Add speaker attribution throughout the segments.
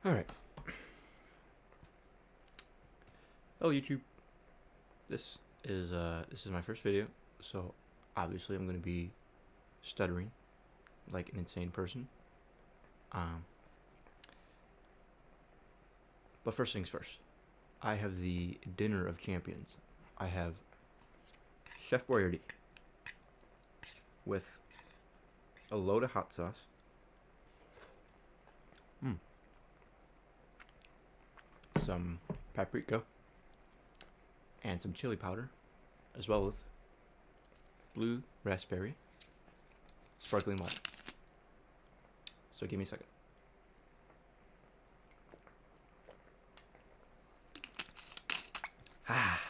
Speaker 1: Alright. Hello YouTube. This is my first video, so obviously I'm gonna be stuttering like an insane person. Um but first things first. I have the dinner of champions. I have Chef Boyardee with a load of hot sauce. Some paprika and some chili powder, as well as blue raspberry sparkling water. So give me a second. Ah.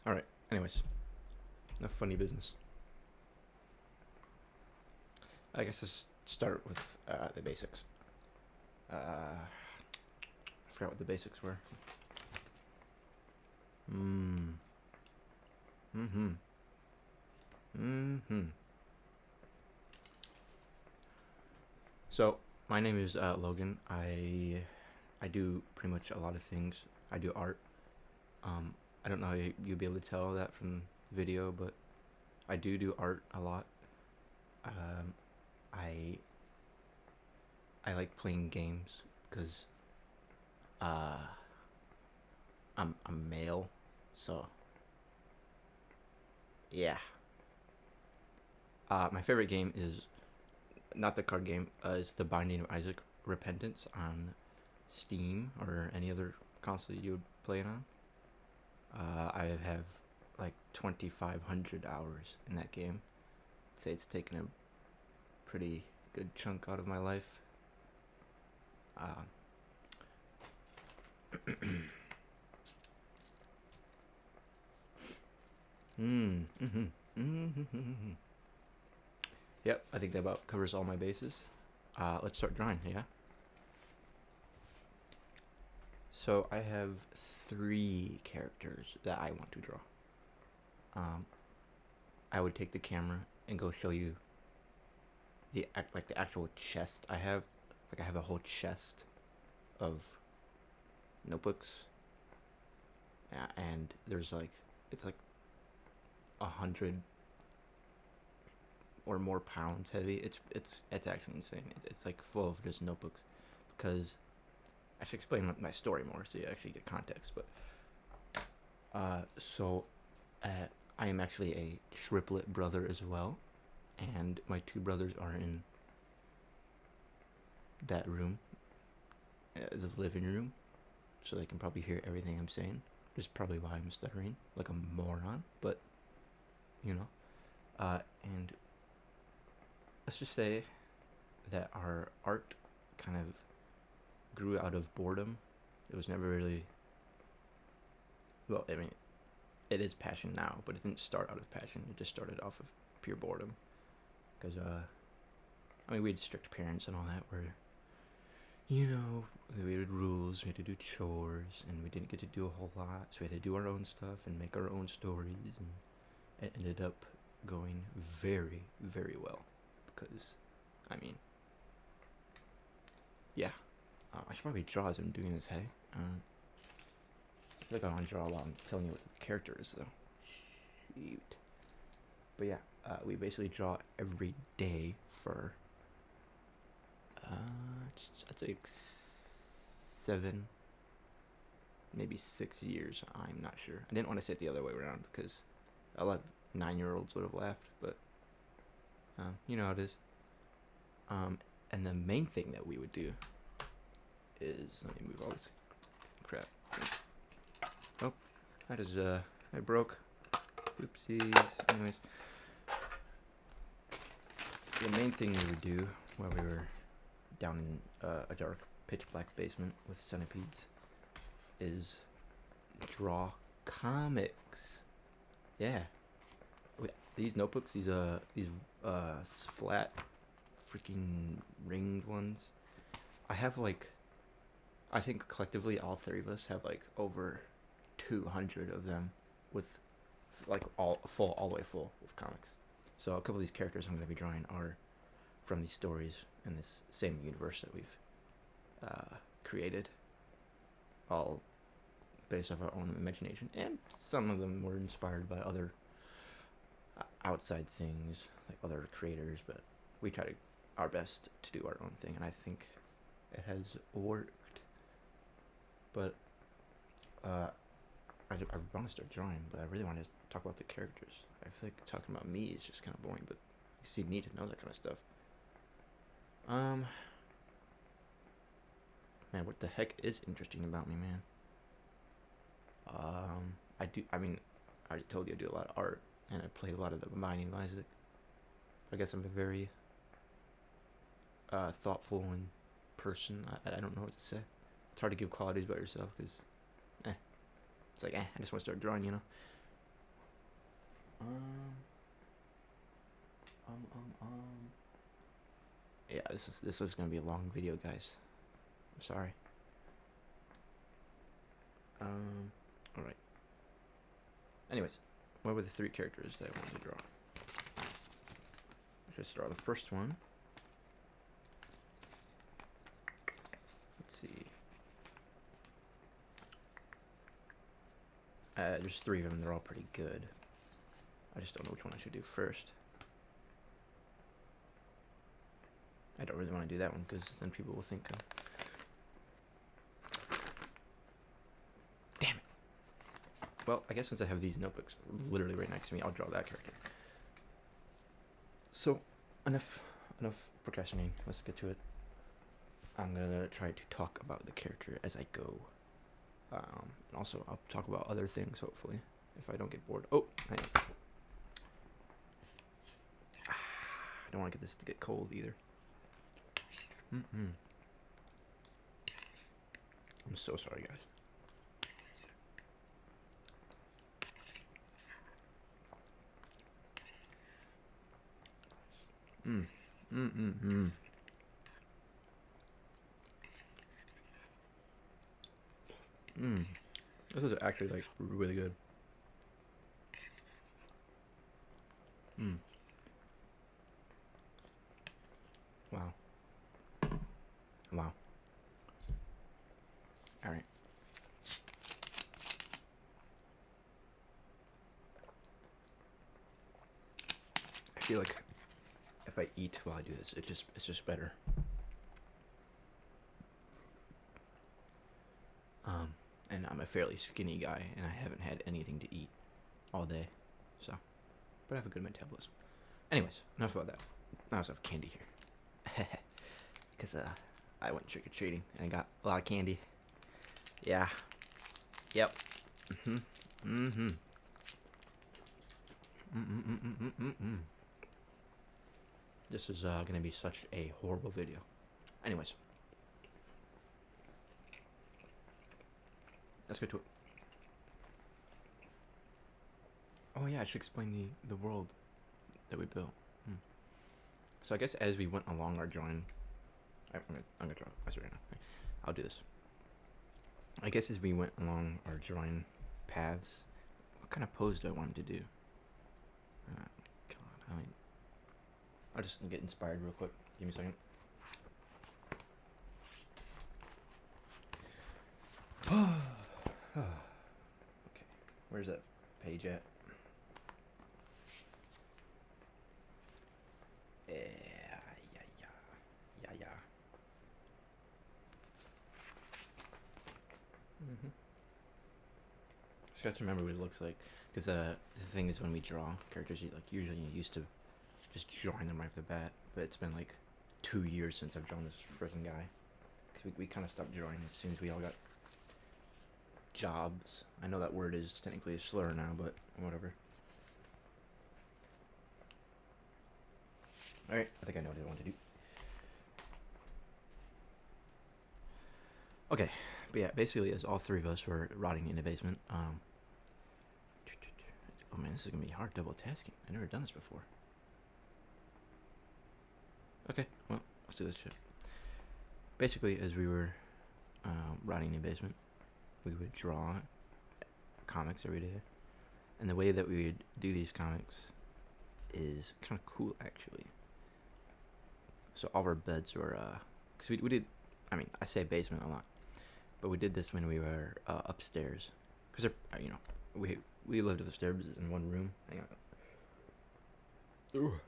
Speaker 1: Alright, anyways. Enough funny business. I guess let's start with the basics. I forgot what the basics were. So, my name is Logan. I do pretty much a lot of things. I do art. I don't know how you'll be able to tell that from the video, but I do art a lot. I like playing games because I'm male, so yeah. My favorite game is not the card game. It's The Binding of Isaac: Repentance on Steam or any other console you would play it on. I have like 2,500 hours in that game. I'd say it's taken a pretty good chunk out of my life. Yep, I think that about covers all my bases. Let's start drawing, yeah? So I have 3 characters that I want to draw. I would take the camera and go show you the actual chest I have. Like I have a whole chest of notebooks. Yeah, and there's it's like 100 or more pounds heavy. It's actually insane. It's like full of just notebooks, because I should explain my story more so you actually get context. But I am actually a triplet brother as well, and my 2 brothers are in that room, the living room, so they can probably hear everything I'm saying. Which is probably why I'm stuttering like a moron, but you know. And let's just say that our art kind of grew out of boredom. It was never really, well, I mean, it is passion now, but it didn't start out of passion. It just started off of pure boredom. Because, I mean, we had strict parents and all that, where, you know, we had rules, we had to do chores, and we didn't get to do a whole lot, so we had to do our own stuff and make our own stories, and it ended up going very, very well. Because, I mean, yeah. I should probably draw as I'm doing this, hey? I feel like I want to draw while I'm telling you what the character is, though. Shoot. But yeah, we basically draw every day for, I'd say 7, maybe 6 years. I'm not sure. I didn't want to say it the other way around because a lot of 9-year-olds would have laughed, but you know how it is. And the main thing that we would do is, let me move all this crap. Oh, that is I broke. Oopsies. Anyways, the main thing we would do while we were down in a dark, pitch black basement with centipedes is draw comics. Yeah, these notebooks, these flat, freaking ringed ones. I have I think collectively all 3 of us have like over 200 of them, with like all the way full with comics. So a couple of these characters I'm going to be drawing are from these stories in this same universe that we've created, all based off our own imagination, and some of them were inspired by other outside things, like other creators, but we try to our best to do our own thing, and I think it has worked. But I want to start drawing, but I really want to talk about the characters. I feel like talking about me is just kind of boring, but you see, need to know that kind of stuff. Man, what the heck is interesting about me, man? I mean, I already told you I do a lot of art, and I played a lot of the Binding of Isaac. I guess I'm a very thoughtful and person. I don't know what to say. It's hard to give qualities about yourself, because, it's like, I just want to start drawing, you know? Yeah, this is gonna be a long video, guys. I'm sorry. Alright. Anyways, what were the 3 characters that I wanted to draw? Let's draw the first one. Let's see. There's 3 of them. They're all pretty good. I just don't know which one I should do first. I don't really want to do that one, because then people will think damn it. Well, I guess since I have these notebooks literally right next to me, I'll draw that character. So, enough procrastinating. Let's get to it. I'm gonna try to talk about the character as I go. And also, I'll talk about other things, hopefully, if I don't get bored. Oh, I don't want to get this to get cold either. I'm so sorry, guys. This is actually, like, really good. Wow. Wow. Alright. I feel like if I eat while I do this, it's just better. And I'm a fairly skinny guy, and I haven't had anything to eat all day, so, but I have a good metabolism. Anyways, enough about that. I also have candy here, because I went trick or treating and I got a lot of candy. Yeah. Yep. This is gonna be such a horrible video. Anyways, let's get to it. Oh yeah, I should explain the world that we built. So I guess as we went along our drawing, I'm gonna draw. I swear now. I'll do this. I guess as we went along our drawing paths, what kind of pose do I want to do? God, I'll just get inspired real quick. Give me a second. Okay, where's that page at? Yeah. Just got to remember what it looks like, because the thing is, when we draw characters, usually you're used to just drawing them right off the bat. But it's been like 2 years since I've drawn this freaking guy, because we kind of stopped drawing as soon as we all got jobs. I know that word is technically a slur now, but whatever. Alright, I think I know what I want to do. Okay, but yeah, basically, as all 3 of us were rotting in the basement, oh man, this is gonna be hard double tasking. I've never done this before. Okay, well, let's do this shit. Basically, as we were rotting in the basement, we would draw comics every day. And the way that we would do these comics is kind of cool, actually. So all of our beds were, because we did, I mean, I say basement a lot, but we did this when we were upstairs, because you know, we lived upstairs in one room. Hang on. Ooh.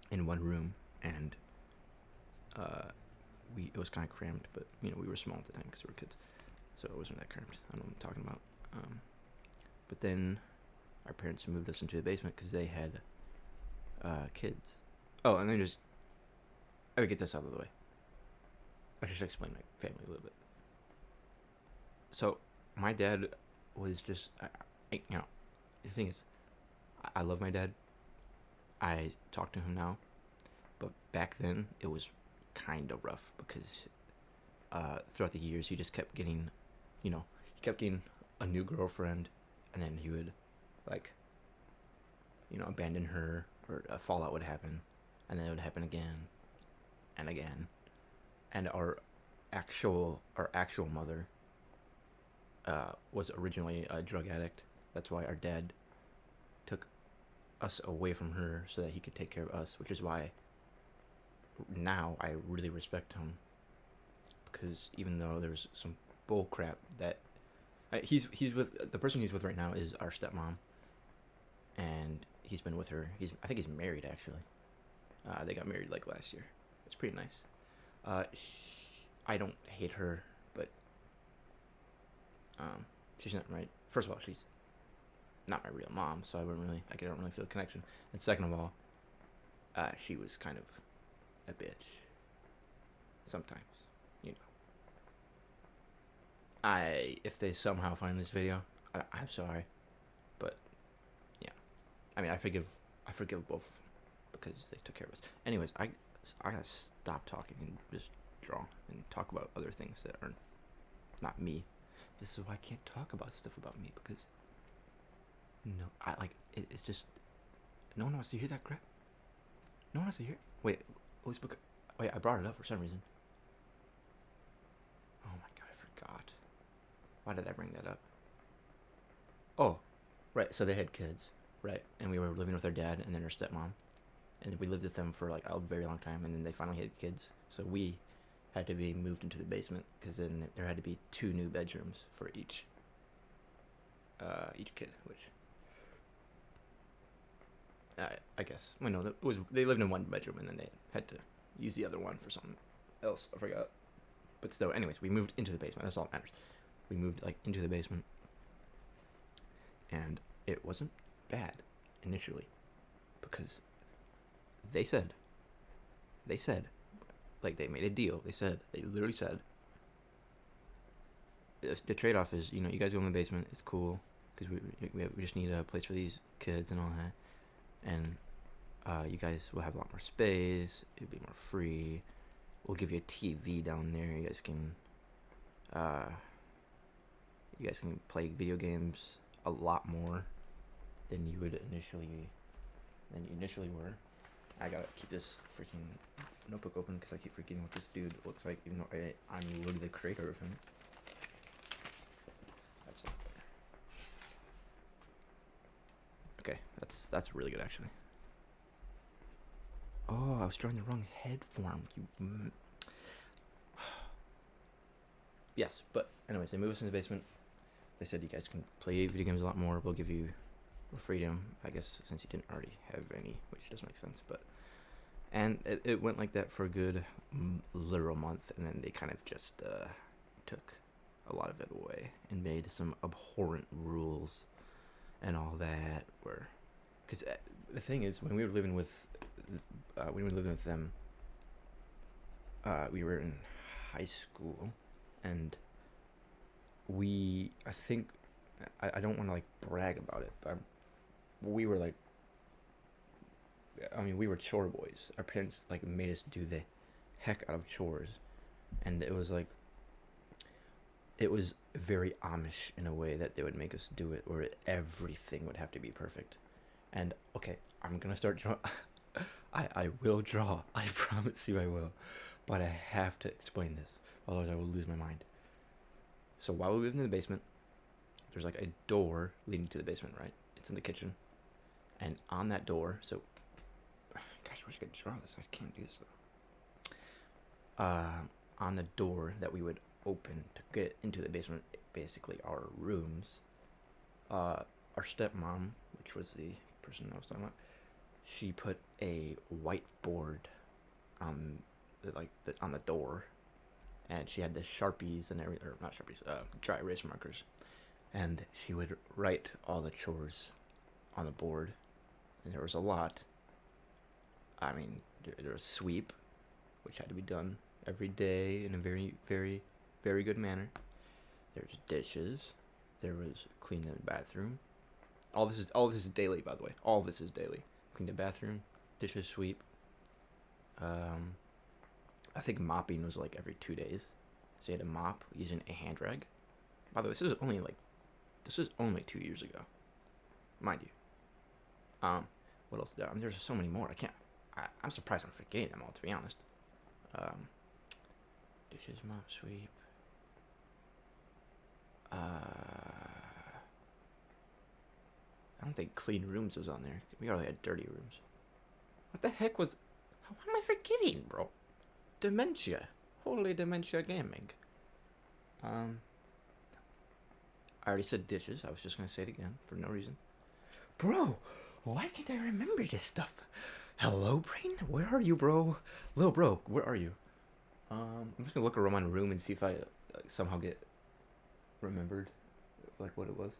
Speaker 1: In one room, and it was kind of cramped, but you know we were small at the time because we were kids, so it wasn't that cramped. I know what I'm talking about. But then our parents moved us into the basement because they had kids. Oh, and then I would get this out of the way. I should explain my family a little bit. So my dad was just, you know, the thing is, I love my dad. I talk to him now, but back then it was kind of rough because throughout the years he just kept getting, you know, he kept getting a new girlfriend, and then he would, like, you know, abandon her, or a fallout would happen, and then it would happen again and again. And our actual mother was originally a drug addict. That's why our dad took us away from her so that he could take care of us, which is why now I really respect him, because even though there's some bull crap that he's with, the person he's with right now is our stepmom, and he's been with her. I think he's married actually. They got married like last year. It's pretty nice. I don't hate her, but she's not right. First of all, she's not my real mom, so I don't really feel a connection. And second of all, she was kind of a bitch. Sometimes, you know. If they somehow find this video, I'm sorry, but yeah. I mean, I forgive both of them because they took care of us. Anyways, I gotta stop talking and just draw and talk about other things that are not me. This is why I can't talk about stuff about me, because no, it's just no one wants to hear that crap. No one wants to hear. Wait, I brought it up for some reason. Oh my god, I forgot. Why did I bring that up? Oh, right. So they had kids, right? And we were living with their dad and then their stepmom, and we lived with them for like a very long time. And then they finally had kids, so we had to be moved into the basement because then there had to be 2 new bedrooms for each kid, which I guess, well, no, they lived in one bedroom and then they had to use the other one for something else. I forgot. But still, anyways, we moved into the basement. That's all that matters. We moved like into the basement, and it wasn't bad initially because they said, like, they made a deal. They literally said, the trade-off is, you know, you guys go in the basement. It's cool because we just need a place for these kids and all that, and you guys will have a lot more space. It'll be more free. We'll give you a TV down there. You guys can play video games a lot more than you initially were. I gotta keep this freaking notebook open because I keep forgetting what this dude looks like, even though I'm literally the creator of him. That's it. Okay, that's really good actually. Oh, I was drawing the wrong head form. Yes, but anyways, they moved us in the basement. They said you guys can play video games a lot more. We'll give you freedom, I guess, since you didn't already have any, which doesn't make sense. And it went like that for a good literal month, and then they kind of just took a lot of it away and made some abhorrent rules and all that. Because the thing is, when we were living with them, we were in high school, and I don't want to like brag about it, but we were like, we were chore boys. Our parents like made us do the heck out of chores, and it was very Amish in a way that they would make us do it, where everything would have to be perfect. And okay, I'm gonna start drawing. I will draw. I promise you I will, but I have to explain this, otherwise I will lose my mind. So while we lived in the basement, there's like a door leading to the basement, right? It's in the kitchen. And on that door, so, gosh, I wish I could draw this. I can't do this though. uh, on the door that we would open to get into the basement, basically our rooms, our stepmom, which was the person I was talking about, she put a whiteboard on on the door, and she had the sharpies and everything, or not sharpies, dry erase markers, and she would write all the chores on the board, and there was a lot. I mean, there was sweep, which had to be done every day in a very, very, very good manner. There's dishes. There was clean the bathroom. All this is daily, by the way. All this is daily. Clean the bathroom, dishes, sweep. Um, I think mopping was like every 2 days. So you had to mop using a hand rag. By the way, this is only 2 years ago, mind you. What else? I mean, there's so many more. I'm surprised I'm forgetting them all, to be honest. Um, dishes, mop, sweep. I don't think clean rooms was on there. We already had dirty rooms. What the heck was? What am I forgetting, bro? Dementia. Holy dementia gaming. I already said dishes. I was just gonna say it again for no reason. Bro, why can't I remember this stuff? Hello, brain. Where are you, bro? Little bro, where are you? I'm just gonna look around my room and see if I somehow get remembered, like what it was.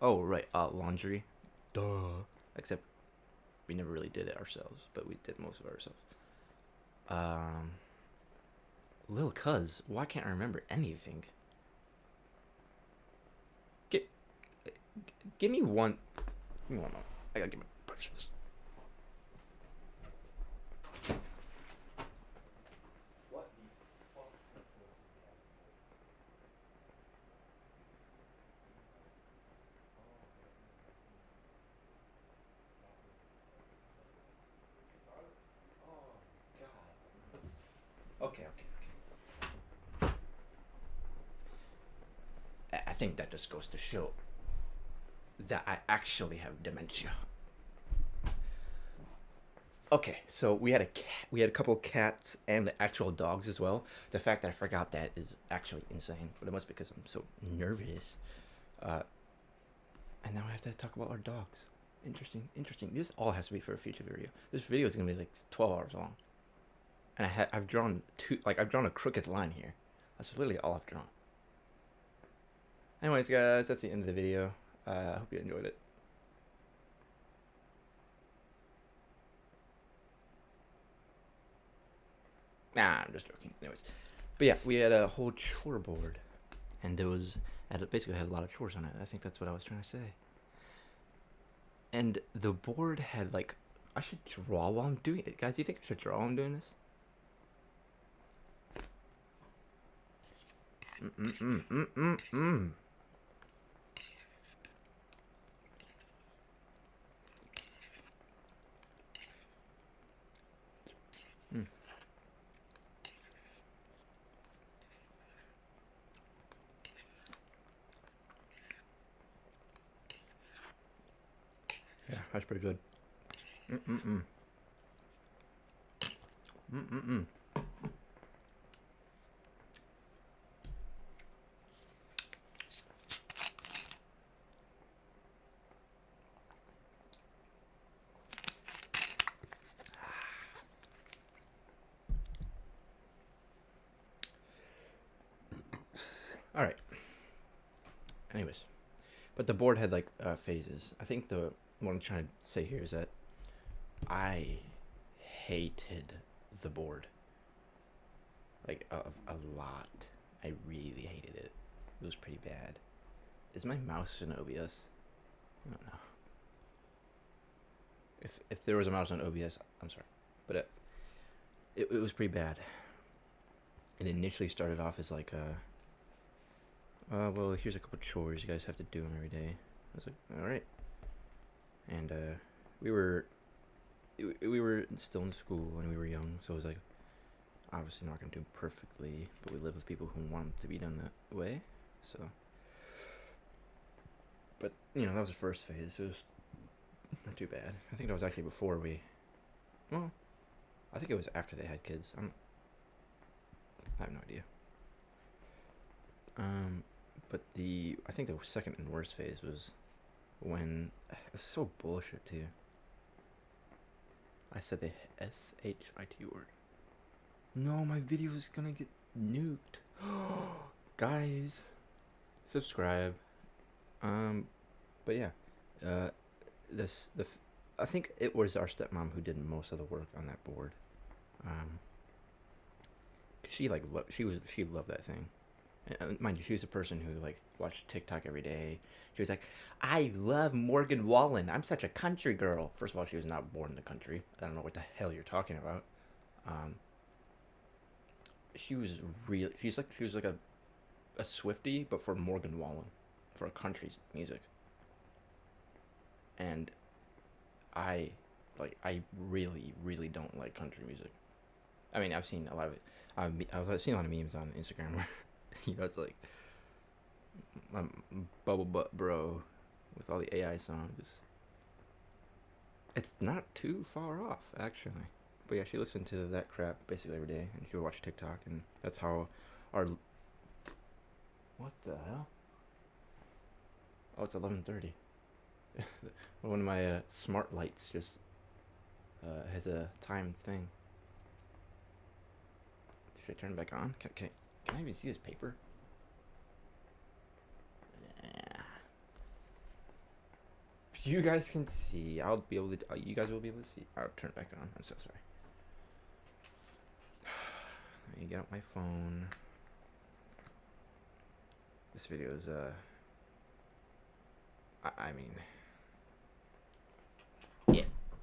Speaker 1: Oh right, laundry. Duh. Except we never really did it ourselves, but we did most of it ourselves. Um, Lil Cuz, why can't I remember anything? Get, give me one. Give me one moment. I gotta get my brushes. Okay, okay, okay. I think that just goes to show that I actually have dementia. Okay, so we had a cat, we had a couple of cats and actual dogs as well. The fact that I forgot that is actually insane, but it must be because I'm so nervous. Uh, and now I have to talk about our dogs. Interesting, interesting. This all has to be for a future video. This video is gonna be like 12 hours long, and I've drawn I've drawn a crooked line here. That's literally all I've drawn. Anyways, guys, that's the end of the video. I hope you enjoyed it. Nah, I'm just joking. Anyways, but yeah, we had a whole chore board, and basically had a lot of chores on it. I think that's what I was trying to say. And the board had like, I should draw while I'm doing it, guys. Do you think I should draw while I'm doing this? Mm. Mm. Yeah, that's pretty good. Mm. Mm. All right. Anyways, but the board had like phases. I think what I'm trying to say here is that I hated the board like a lot. I really hated it. It was pretty bad. Is my mouse in OBS? I don't know. If there was a mouse on OBS, I'm sorry, but it was pretty bad. It initially started off as like well, here's a couple chores you guys have to do them every day. I was like, all right, and we were still in school when we were young, so it was like obviously not gonna do them perfectly, but we live with people who want them to be done that way, so. But that was the first phase. It was not too bad. I think that was actually before we. Well, I think it was after they had kids. I have no idea. But I think the second and worst phase was when it was so bullshit too. I said the S-H-I-T word. No, my video is gonna get nuked. Guys, subscribe. But yeah, uh, I think it was our stepmom who did most of the work on that board. She she loved that thing. Mind you, she was a person who like watched TikTok every day. She was like, "I love Morgan Wallen. I'm such a country girl." First of all, she was not born in the country. I don't know what the hell you're talking about. She was real. She was like a Swiftie, but for Morgan Wallen, for country music. And I really really don't like country music. I mean, I've seen a lot of it. I've seen a lot of memes on Instagram where it's like bubble butt bro with all the AI songs. It's not too far off actually. But yeah, she listened to that crap basically every day, and she would watch TikTok, and that's how our. What the hell? Oh, it's 11:30. One of my smart lights just has a time thing. Should I turn it back on? Can I even see this paper? Yeah. If you guys can see, I'll be able to. You guys will be able to see. I'll turn it back on. I'm so sorry. Let me get out my phone. This video is I mean,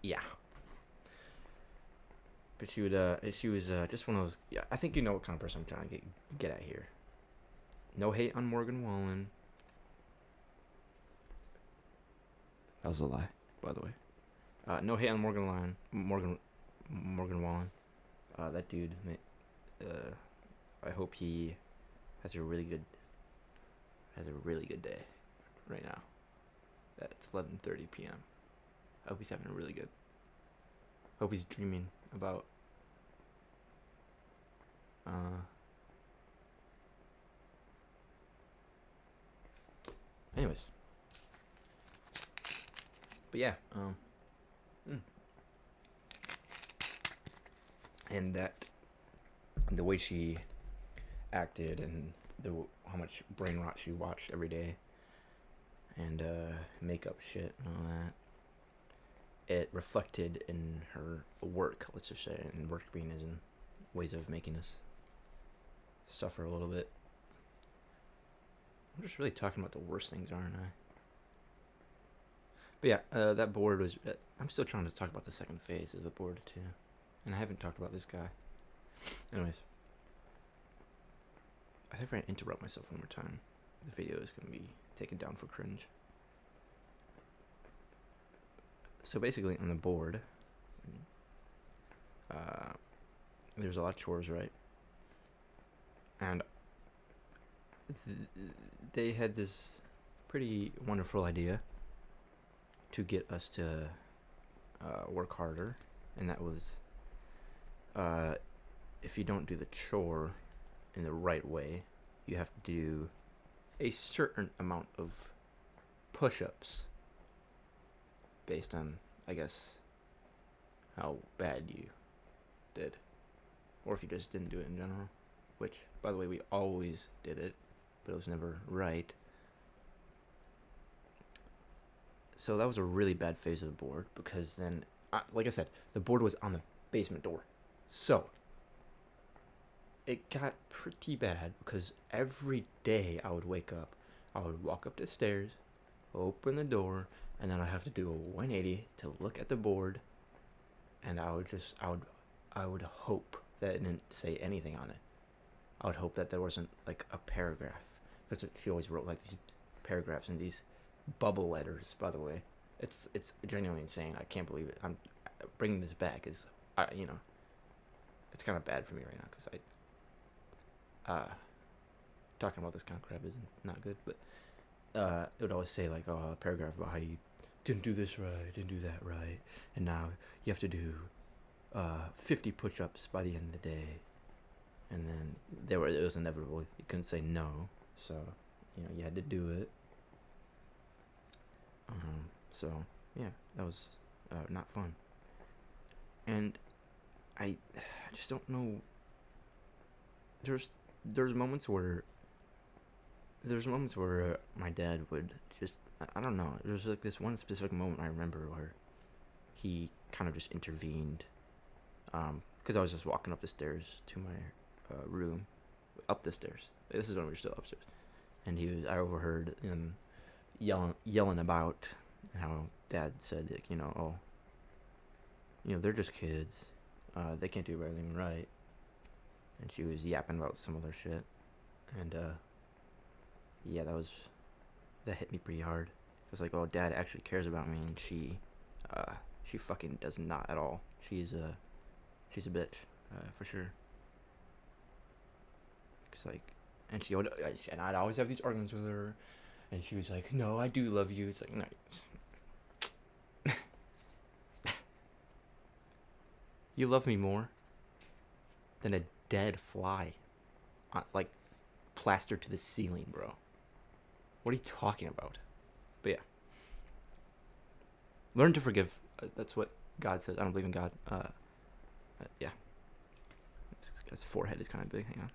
Speaker 1: yeah. But she was just one of those. Yeah, I think you know what kind of person I'm trying to get at here. No hate on Morgan Wallen. That was a lie, by the way. No hate on Morgan Wallen. That dude. I hope he has a really good day right now. It's 11:30 p.m. I hope he's having a really good. Hope he's dreaming about. Anyways. But yeah. And the way she acted, and how much brain rot she watched every day, and makeup shit and all that, it reflected in her work, let's just say, and work being as in ways of making us suffer a little bit. I'm just really talking about the worst things, aren't I? But yeah, that board was. I'm still trying to talk about the second phase of the board too, and I haven't talked about this guy. Anyways, I think if I interrupt myself one more time, the video is gonna be taken down for cringe. So basically, on the board, there's a lot of chores, right? And they had this pretty wonderful idea to get us to work harder, and that was if you don't do the chore in the right way, you have to do a certain amount of push-ups based on, I guess, how bad you did, or if you just didn't do it in general, which, by the way, we always did it, but it was never right. So that was a really bad phase of the board, because then, like I said, the board was on the basement door. So it got pretty bad, because every day I would wake up, I would walk up the stairs, open the door, and then I have to do a 180 to look at the board, and I would hope that it didn't say anything on it. I would hope that there wasn't like a paragraph. That's what she always wrote, like these paragraphs in these bubble letters. By the way, it's genuinely insane. I can't believe it. I'm bringing this back. It's kind of bad for me right now, because talking about this kind of crap isn't not good. But it would always say like, a paragraph about how you didn't do this right, didn't do that right, and now you have to do 50 push-ups by the end of the day, and then it was inevitable. You couldn't say no, so you had to do it. So yeah, that was not fun. And I just don't know. There's there's moments where my dad would just, I don't know. There's like this one specific moment I remember where he kind of just intervened, because I was just walking up the stairs to my room, up the stairs. This is when we were still upstairs, and I overheard him yelling about how Dad said, like, oh, they're just kids, they can't do everything right, and she was yapping about some other shit, and yeah, that hit me pretty hard. It was like, oh, Dad actually cares about me, and she fucking does not at all. She's a bitch, for sure. It's like, and I'd always have these arguments with her, and she was like, "No, I do love you." It's like, no, you love me more than a dead fly, like plastered to the ceiling, bro. What are you talking about? But yeah, learn to forgive. That's what God says. I don't believe in God. Yeah, his forehead is kind of big. Hang on.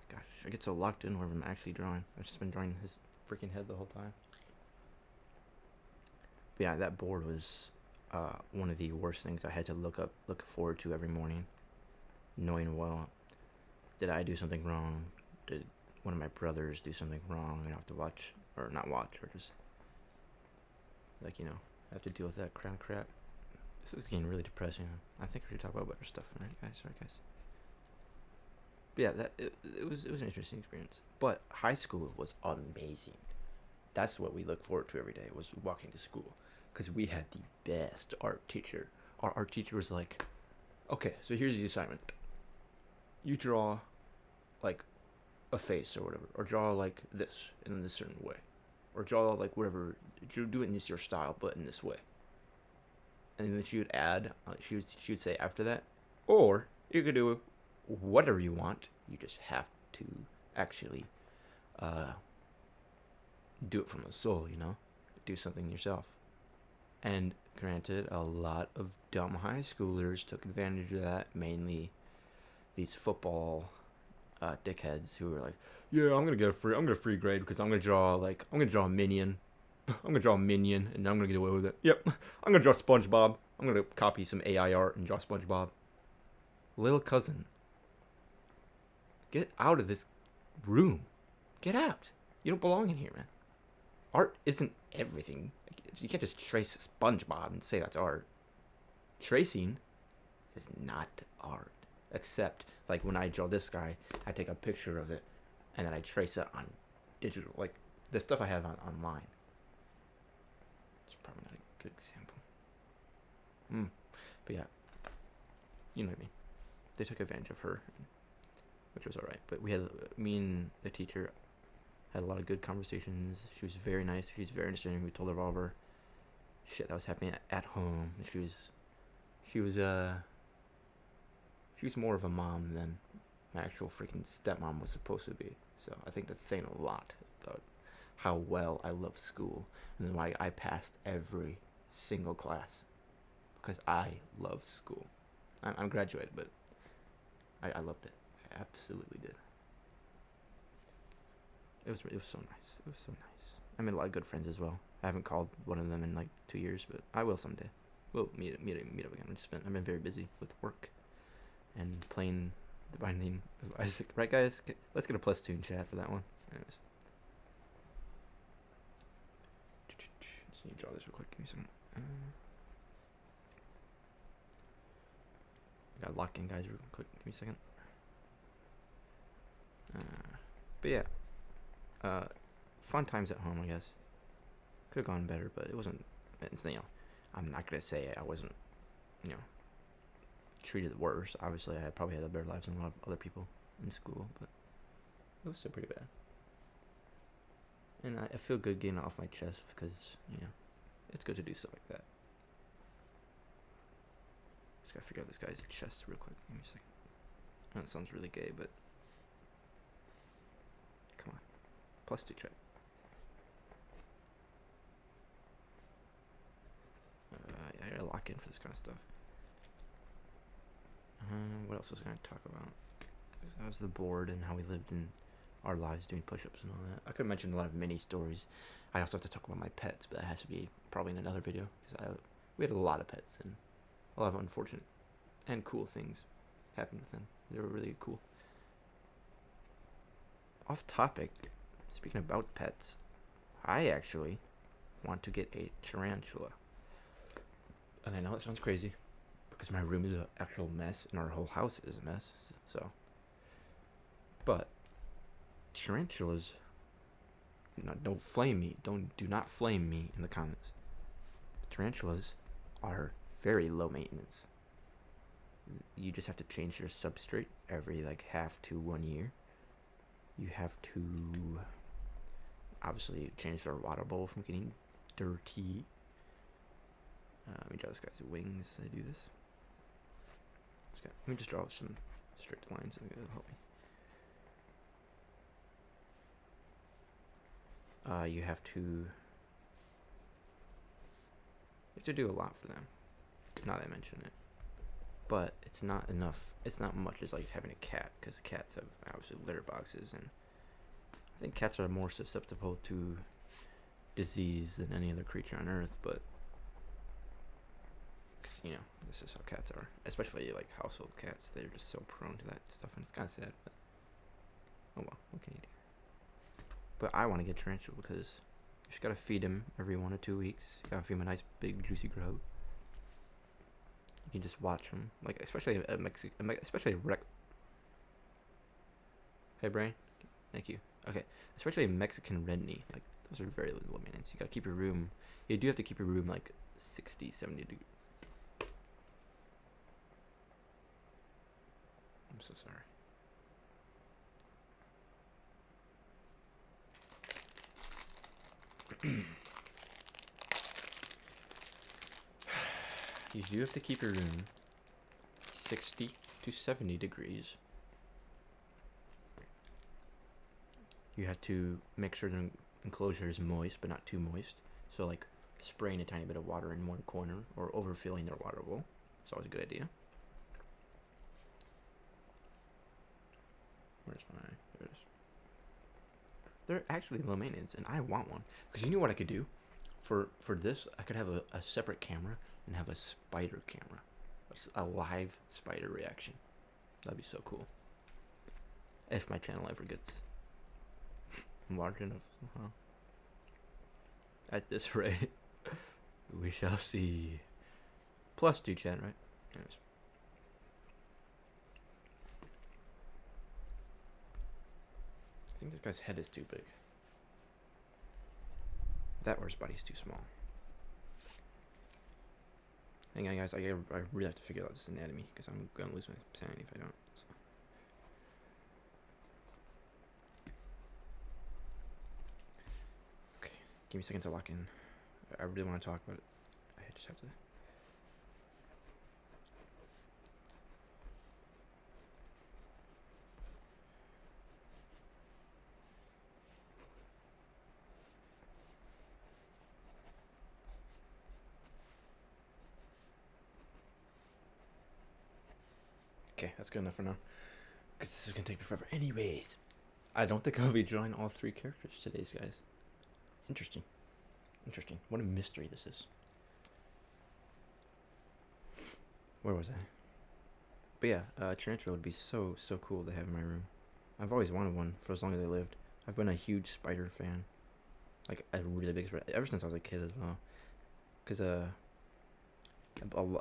Speaker 1: Gosh, I get so locked in where I'm actually drawing. I've just been drawing his freaking head the whole time. But yeah, that board was one of the worst things I had to look forward to every morning, knowing, well, did I do something wrong? Did one of my brothers do something wrong? And I have to watch, or not watch, or just like I have to deal with that crap. This is getting really depressing. I think we should talk about better stuff, right, guys? But yeah, it was an interesting experience. But high school was amazing. That's what we look forward to every day, was walking to school, because we had the best art teacher. Our art teacher was like, okay, so here's the assignment. You draw like a face or whatever, or draw like this in this certain way, or draw like whatever. You do it in this your style, but in this way. And then she would add, she would say after that, or you could do whatever you want. You just have to actually do it from the soul, do something yourself. And granted, a lot of dumb high schoolers took advantage of that, mainly these football dickheads who were like, yeah, I'm gonna get a free grade because I'm gonna draw a minion. I'm gonna draw a minion and I'm gonna get away with it. Yep, I'm gonna draw SpongeBob. I'm gonna copy some AI art and draw SpongeBob. Little cousin, get out of this room. Get out. You don't belong in here, man. Art isn't everything. You can't just trace SpongeBob and say that's art. Tracing is not art. Except, like, when I draw this guy, I take a picture of it, and then I trace it on digital. Like, the stuff I have online. It's probably not a good example. But yeah. You know what I mean. They took advantage of her, which was alright. But me and the teacher had a lot of good conversations. She was very nice. She was very understanding. We told her all of her shit that was happening at home. She was more of a mom than my actual freaking stepmom was supposed to be. So I think that's saying a lot about how well I love school and why I passed every single class, because I love school. I'm graduated, but I loved it. I absolutely did. It was so nice. It was so nice. I made a lot of good friends as well. I haven't called one of them in like 2 years, but I will someday. We'll meet up again. I've been very busy with work and playing The Binding of Isaac. Right, guys? Let's get a +2 in chat for that one. Anyways. Just need to draw this real quick. Give me a second. Got lock in, guys, real quick. Give me a second. But yeah. Fun times at home, I guess. Could have gone better, but it wasn't. It's, I'm not gonna say I wasn't, treated worse. Obviously, I probably had a better life than a lot of other people in school, but it was still pretty bad. And I feel good getting it off my chest because, it's good to do stuff like that. gotta figure out this guy's chest real quick. Give me a second. I know it sounds really gay, but come on. +2 check. I gotta lock in for this kind of stuff. What else was I gonna talk about? That was the board and how we lived in our lives doing push-ups and all that. I could mention a lot of mini stories. I also have to talk about my pets, but that has to be probably in another video because we had a lot of pets and a lot of unfortunate and cool things happened with them. They were really cool. Off topic, speaking about pets, I actually want to get a tarantula. And I know it sounds crazy because my room is an actual mess and our whole house is a mess. So, but tarantulas, don't flame me. Do not flame me in the comments. Tarantulas are very low maintenance. You just have to change your substrate every like half to 1 year. You have to obviously change their water bowl from getting dirty. Let me draw this guy's wings. I do this. Let me just draw some strict lines. That'll help me. You have to do a lot for them. Now that I mention it, but it's not enough. It's not much as like having a cat, because cats have obviously litter boxes, and I think cats are more susceptible to disease than any other creature on Earth. But you know, this is how cats are, especially like household cats. They're just so prone to that stuff, and it's kind of sad. But oh well, what can you do? But I want to get tarantula because you just gotta feed him every 1 or 2 weeks. You gotta feed him a nice big juicy grub. You can just watch him, like especially a Hey brain, thank you. Okay, especially a Mexican red knee. Like those are very low maintenance. You gotta keep your room. You do have to keep your room like 60, 70 degrees. I'm so sorry. You do have to keep your room 60 to 70 degrees. You have to make sure the enclosure is moist, but not too moist. So like spraying a tiny bit of water in one corner or overfilling their water bowl. It's always a good idea. Where's my... There it is. They're actually low maintenance, and I want one. Because you know what I could do? For this, I could have a separate camera and have a spider camera. A live spider reaction. That'd be so cool. If my channel ever gets large enough somehow. At this rate, we shall see. +2 chat, right? Anyways. I think this guy's head is too big. That or his body's too small. Hang on, guys. I really have to figure out this anatomy because I'm gonna lose my sanity if I don't. So. Okay, give me a second to lock in. I really want to talk about it. I just have to. Okay, that's good enough for now. Because this is going to take me forever. Anyways, I don't think I'll be drawing all 3 characters today, guys. Interesting. Interesting. What a mystery this is. Where was I? But yeah, tarantula would be so cool to have in my room. I've always wanted one for as long as I lived. I've been a huge spider fan. Like, a really big spider. Ever since I was a kid as well. Because, a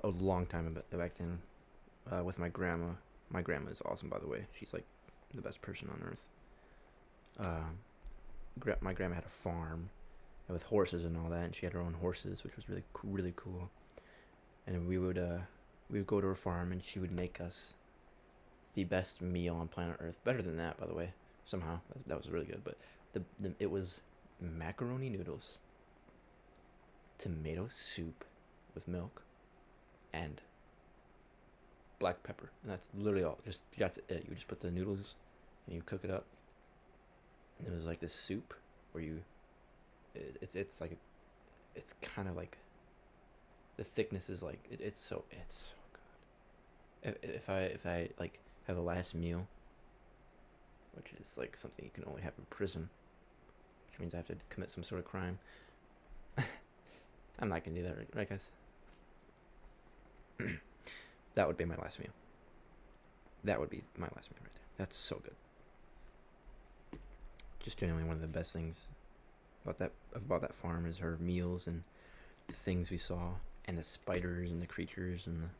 Speaker 1: long time back then, with my grandma. My grandma is awesome, by the way. She's like the best person on earth. My grandma had a farm with horses and all that, and she had her own horses, which was really cool. And we would go to her farm, and she would make us the best meal on planet Earth. Better than that, by the way. Somehow that was really good. But it was macaroni noodles, tomato soup with milk, and black pepper, and that's literally all. Just that's it. You just put the noodles, and you cook it up, and it was like this soup where it's like it's kind of like the thickness is like it's so good. If I like have a last meal, which is like something you can only have in prison, which means I have to commit some sort of crime. I'm not gonna do that, right guys? That would be my last meal. That would be my last meal right there. That's so good. Just genuinely one of the best things about that farm is her meals and the things we saw and the spiders and the creatures and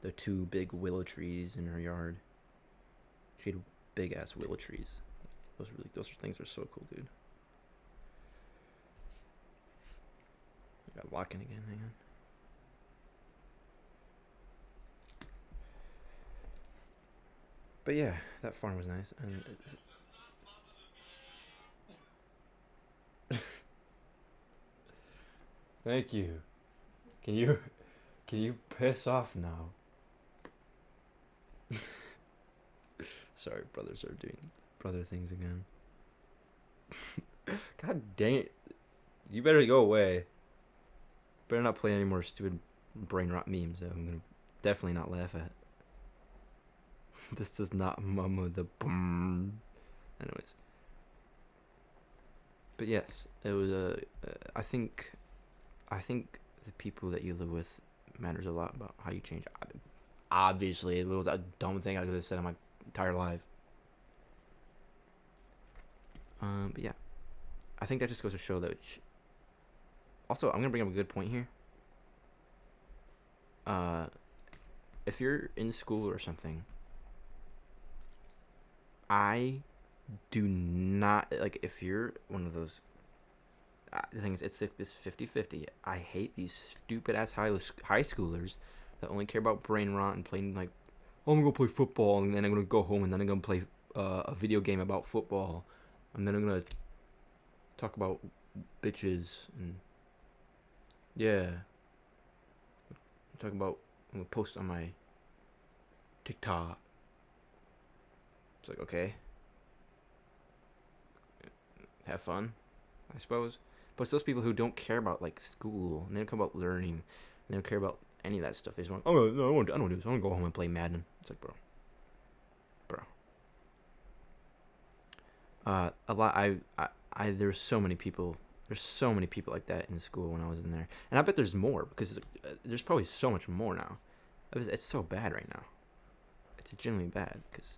Speaker 1: the two big willow trees in her yard. She had big ass willow trees. Those things are so cool, dude. I got locking again, hang on. But yeah, that farm was nice. And thank you. Can you piss off now? Sorry, brothers are doing brother things again. God dang it. You better go away. Better not play any more stupid brain rot memes that I'm gonna definitely not laugh at. This does not mama the boom. Anyways. But yes, it was I think the people that you live with matters a lot about how you change. Obviously, it was a dumb thing I could have said in my entire life. But yeah, I think that just goes to show that. Also, I'm gonna bring up a good point here. If you're in school or something, I do not like if you're one of those. The thing is, it's this 50-50. I hate these stupid ass high schoolers that only care about brain rot and playing like, oh, I'm gonna go play football and then I'm gonna go home and then I'm gonna play a video game about football and then I'm gonna talk about bitches and yeah, I'm talking about I'm gonna post on my TikTok. It's like, okay, have fun, I suppose. But it's those people who don't care about like school and they don't care about learning and they don't care about any of that stuff. They just want, oh no, I don't do this. I want to go home and play Madden. It's like, bro. A lot. There's so many people. There's so many people like that in school when I was in there, and I bet there's more because there's probably so much more now. It's so bad right now. It's genuinely bad because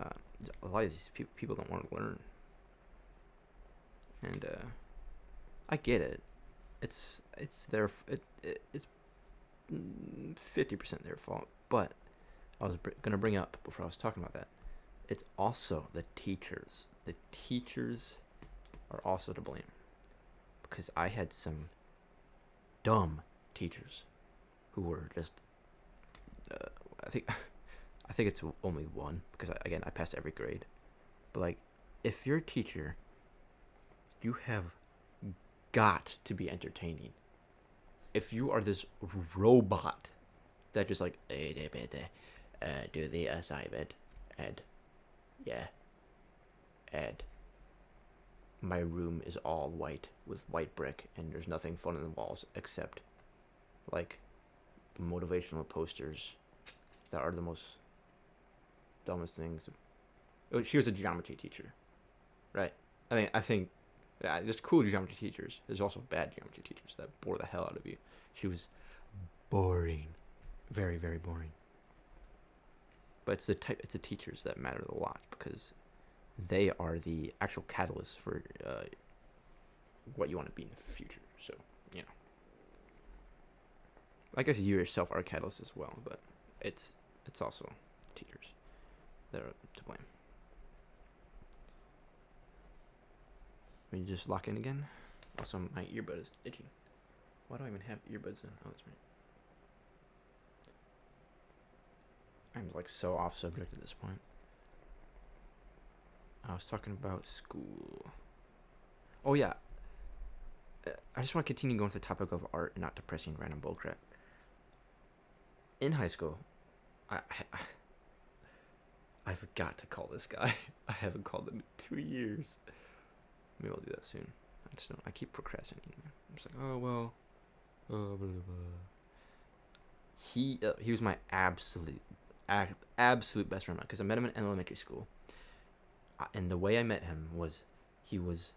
Speaker 1: a lot of these people don't want to learn, and I get it. It's their it's 50% their fault, but I was gonna bring up before I was talking about that. It's also the teachers. The teachers are also to blame because I had some dumb teachers who were just. I think it's only one because I passed every grade, but like if you're a teacher, you have got to be entertaining. If you are this robot that just like do the assignment and yeah, and my room is all white with white brick and there's nothing fun on the walls except like the motivational posters that are the most dumbest things. She was a geometry teacher, right? I think yeah, there's cool geometry teachers. There's also bad geometry teachers that bore the hell out of you. She was boring, very very boring. But it's the teachers that matter a lot because they are the actual catalyst for what you want to be in the future. So you know, I guess you yourself are a catalyst as well, but it's also teachers that are to blame. Let me just lock in again. Also, my earbud is itching. Why do I even have earbuds in? Oh, that's right. I'm like so off subject at this point. I was talking about school. Oh yeah. I just want to continue going to the topic of art and not depressing random bullcrap. In high school, I I forgot to call this guy. I haven't called him in 2 years. Maybe I'll do that soon. I just don't. I keep procrastinating. I'm just like, oh well. Blah, blah, blah. He was my absolute best friend because I met him in elementary school, and the way I met him was he was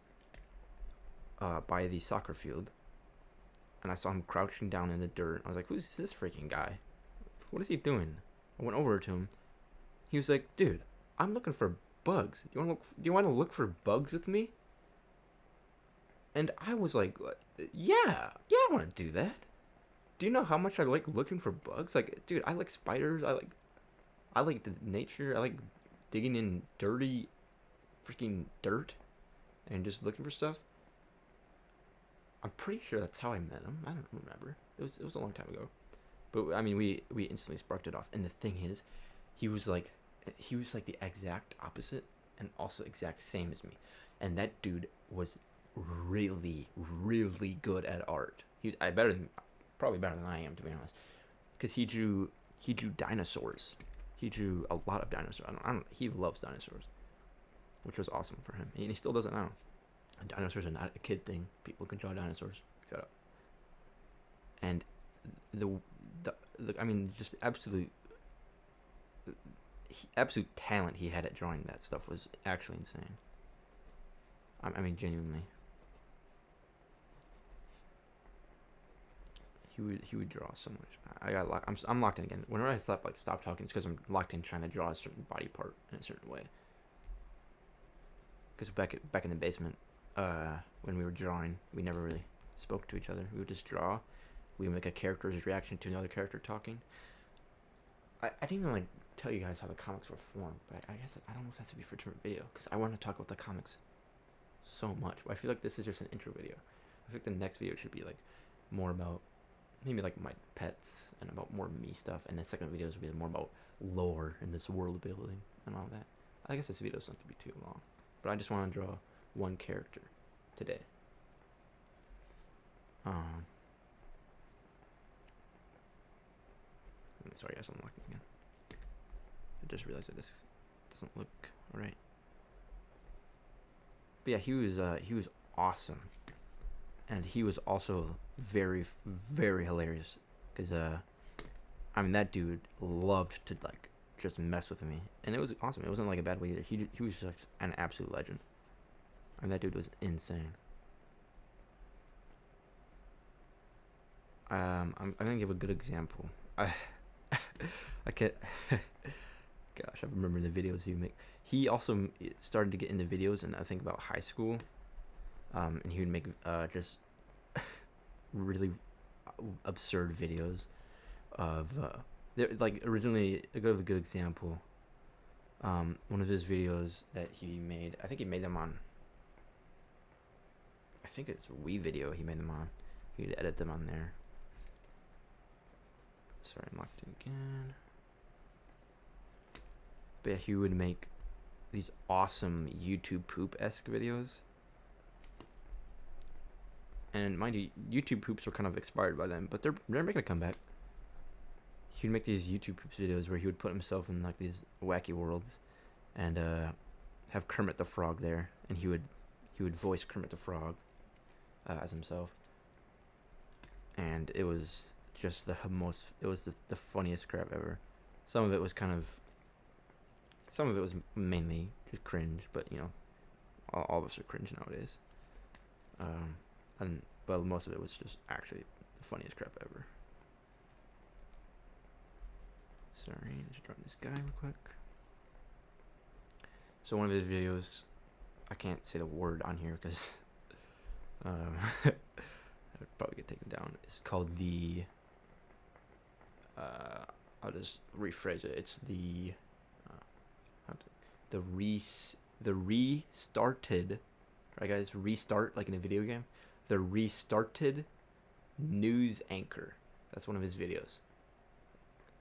Speaker 1: by the soccer field, and I saw him crouching down in the dirt. I was like, who's this freaking guy? What is he doing? I went over to him. He was like, dude, I'm looking for bugs. Do you want to look for bugs with me? And I was like, yeah, I want to do that. Do you know how much I like looking for bugs? Like, dude, I like spiders. I like the nature. I like digging in dirty, freaking dirt, and just looking for stuff. I'm pretty sure that's how I met him. I don't remember. It was a long time ago, but I mean, we instantly sparked it off. And the thing is, he was like the exact opposite, and also exact same as me. And that dude was really, really good at art. Probably better than I am, to be honest, because he drew dinosaurs. He drew a lot of dinosaurs. He loves dinosaurs, which was awesome for him, and he still does it now. Dinosaurs are not a kid thing. People can draw dinosaurs. Shut up. And the I mean, just absolute talent he had at drawing that stuff was actually insane. I mean, genuinely. He would draw so much. I got locked. I'm locked in again. Whenever I stop talking, it's because I'm locked in trying to draw a certain body part in a certain way. Because back in the basement, when we were drawing, we never really spoke to each other. We would just draw. We would make a character's reaction to another character talking. I didn't even tell you guys how the comics were formed, but I guess I don't know if that's to be for a different video because I want to talk about the comics so much. But I feel like this is just an intro video. I think the next video should be more about maybe my pets and about more me stuff, and the second videos will be more about lore and this world building and all that. I guess this video doesn't have to be too long, but I just want to draw one character today. Sorry guys, I'm locking again. I just realized that this doesn't look right. But yeah, he was awesome, and he was also very, very hilarious. Cause I mean, that dude loved to just mess with me, and it was awesome. It wasn't a bad way either. He was just an absolute legend. I mean, that dude was insane. I'm gonna give a good example. I can't. Gosh, I remember the videos he would make. He also started to get into videos, and I think about high school. And he would make just really absurd videos of originally a good example. One of his videos that he made, I think he made them on. I think it's a Wii video. He made them on. He'd edit them on there. Sorry, I'm locked in again. But yeah, he would make these awesome YouTube poop-esque videos. And mind you, YouTube poops were kind of expired by then, but they're making a comeback. He would make these YouTube poops videos where he would put himself in these wacky worlds, and have Kermit the Frog there, and he would voice Kermit the Frog as himself. And it was just the funniest crap ever. Some of it was mainly just cringe, but all of us are cringe nowadays. But most of it was just actually the funniest crap ever. Sorry, just drawing this guy real quick. So one of his videos, I can't say the word on here because I'd probably get taken down. It's called the. I'll just rephrase it. It's the restarted. Right, guys, restart like in a video game. The restarted news anchor. That's one of his videos.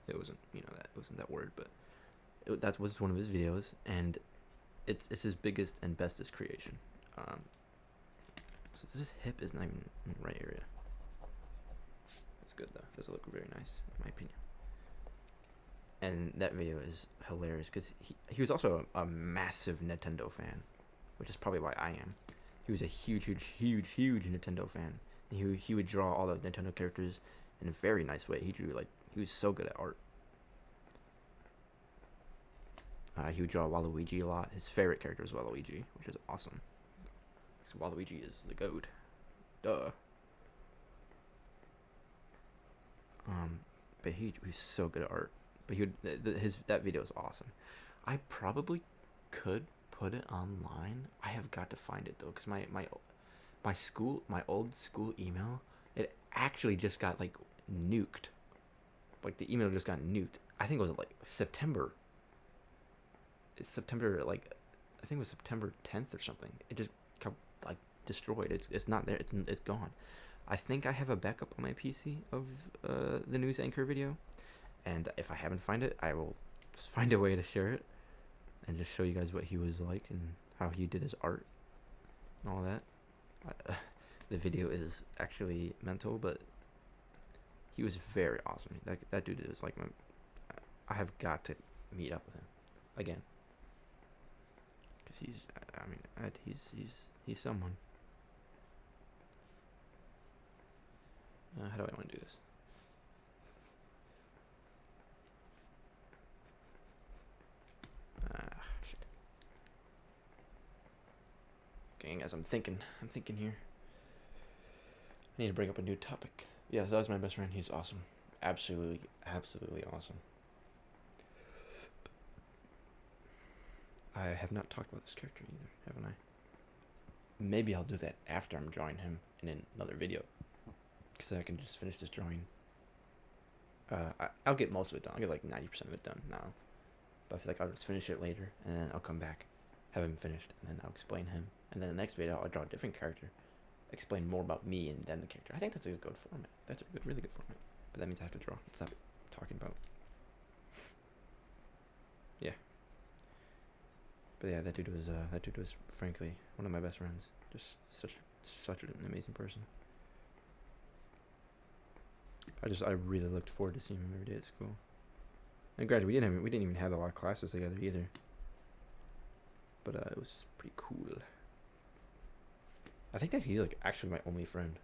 Speaker 1: It wasn't that word, but that was one of his videos, and it's his biggest and bestest creation. So this hip is not even in the right area. It's good though. Does it look very nice in my opinion? and that video is hilarious because he was also a massive Nintendo fan, which is probably why I am. He was a huge Nintendo fan. He would draw all the Nintendo characters in a very nice way. He was so good at art. He would draw Waluigi a lot. His favorite character is Waluigi, which is awesome. Because Waluigi is the goat. Duh. But he's so good at art. But that video is awesome. I probably could put it online. I have got to find it though, because my old school email, it actually just got like nuked. Like the email just got nuked. I think it was like September. It's September, like I think it was September 10th or something. It just got like destroyed. It's not there. It's gone. I think I have a backup on my PC of the news anchor video, and if I haven't find it, I will just find a way to share it and just show you guys what he was like and how he did his art and all that. The video is actually mental, but he was very awesome. That dude is like I have got to meet up with him again, because he's someone. How do I want to do this? Shit. Gang, as I'm thinking here. I need to bring up a new topic. Yeah, that was my best friend. He's awesome. Absolutely awesome. I have not talked about this character either, haven't I? Maybe I'll do that after I'm drawing him in another video, because I can just finish this drawing. I'll get most of it done. I'll get like 90% of it done now. But I feel like I'll just finish it later, and then I'll come back, have him finished, and then I'll explain him. And then the next video, I'll draw a different character, explain more about me and then the character. I think that's a good format. That's a really good format. But that means I have to draw and stop talking about. Yeah. But yeah, that dude was frankly one of my best friends. Just such an amazing person. I really looked forward to seeing him every day at school. And granted, we didn't even have a lot of classes together either. But it was pretty cool. I think that he's like actually my only friend.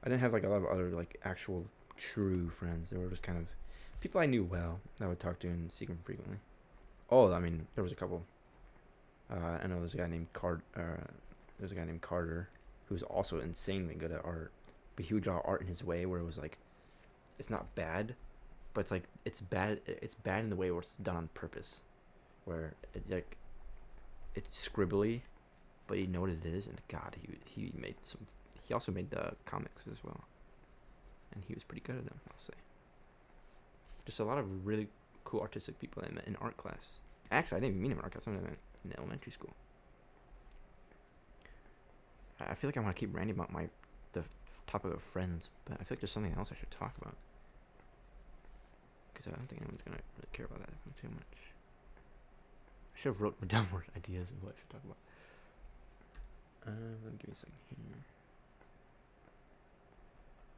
Speaker 1: I didn't have like a lot of other like actual true friends. They were just kind of people I knew well that I would talk to and see them frequently. Oh, I mean, there was a couple. I know there's a guy named Carter who's also insanely good at art. But he would draw art in his way where it was like, it's not bad, but it's like it's bad in the way where it's done on purpose, where it's like it's scribbly, but you know what it is. And God, he also made comics as well, and he was pretty good at them, I'll say. Just a lot of really cool artistic people I met in art class. Actually, I didn't even meet him in art class. I met him in elementary school. I feel like I want to keep ranting about the topic of friends, but I feel like there's something else I should talk about, because I don't think anyone's gonna really care about that too much. I should have wrote down more ideas of what I should talk about. Give me a second here.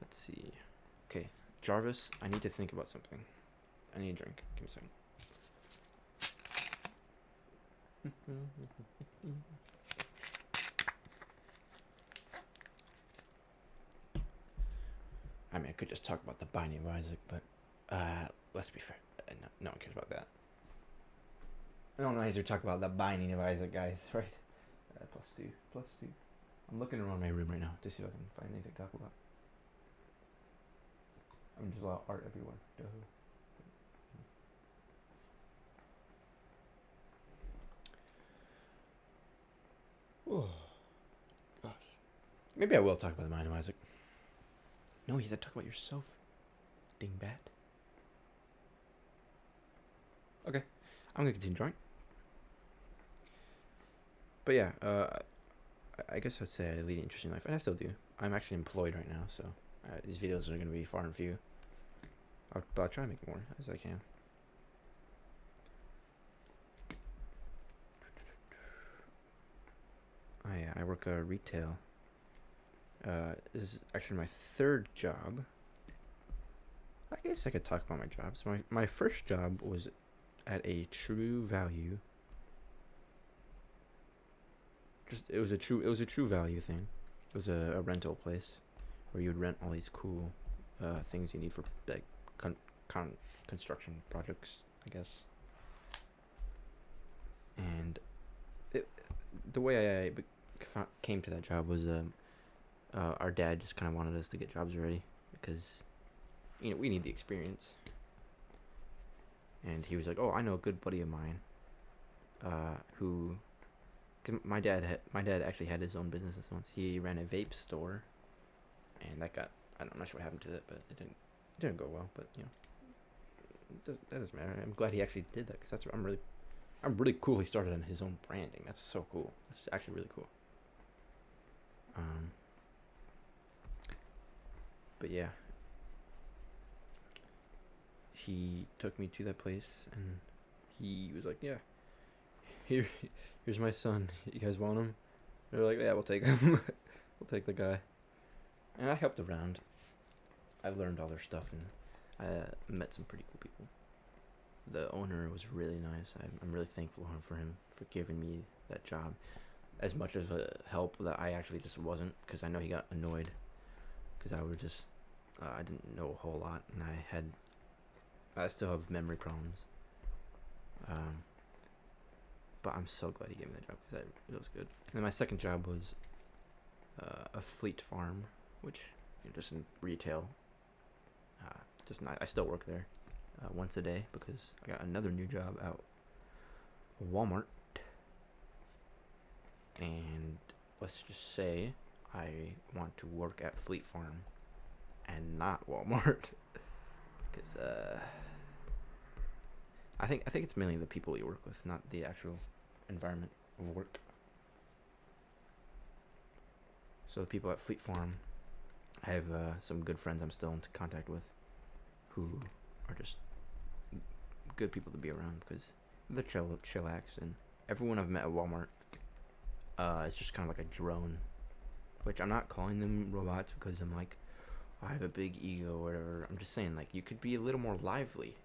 Speaker 1: Let's see. Okay, Jarvis, I need to think about something. I need a drink. Give me a second. I mean, I could just talk about the Binding of Isaac, but let's be fair. No one cares about that. No one wants to talk about the Binding of Isaac, guys, right? +2. I'm looking around my room right now to see if I can find anything to talk about. I mean, there's a lot of art everywhere. Duh. Oh, gosh. Maybe I will talk about the Binding of Isaac. No, you said talk about yourself, dingbat. Okay, I'm gonna continue drawing. But yeah, I guess I'd say I lead an interesting life, and I still do. I'm actually employed right now, so these videos are gonna be far and few. But I'll try to make more as I can. I work retail. This is actually my third job. I guess I could talk about my jobs. My first job was at a True Value. It was a True Value thing. It was a rental place where you would rent all these cool things you need for like construction projects, I guess. And it, the way came to that job was our dad just kind of wanted us to get jobs already because we need the experience. And he was like, "Oh, I know a good buddy of mine, who, cause my dad actually had his own business once. He ran a vape store, and I'm not sure what happened to it, but it didn't go well. But that doesn't matter. I'm glad he actually did that because I'm really cool. He started on his own branding. That's so cool. That's actually really cool. But yeah, he took me to that place, and he was like, "Yeah, here, here's my son. You guys want him?" They're like, "Yeah, we'll take him. We'll take the guy." And I helped around. I learned all their stuff, and I met some pretty cool people. The owner was really nice. I'm really thankful for him for giving me that job. As much as a help that I actually just wasn't, because I know he got annoyed because I didn't know a whole lot, and I still have memory problems. But I'm so glad he gave me that job because it was good. And my second job was a Fleet Farm, which just in retail. I still work there once a day because I got another new job out Walmart. And let's just say I want to work at Fleet Farm and not Walmart because I think it's mainly the people you work with, not the actual environment of work. So the people at Fleet Farm, I have some good friends I'm still in contact with, who are just good people to be around because they're chillax, and everyone I've met at Walmart is just kind of like a drone, which I'm not calling them robots because I'm like, I have a big ego or whatever. I'm just saying, like, you could be a little more lively,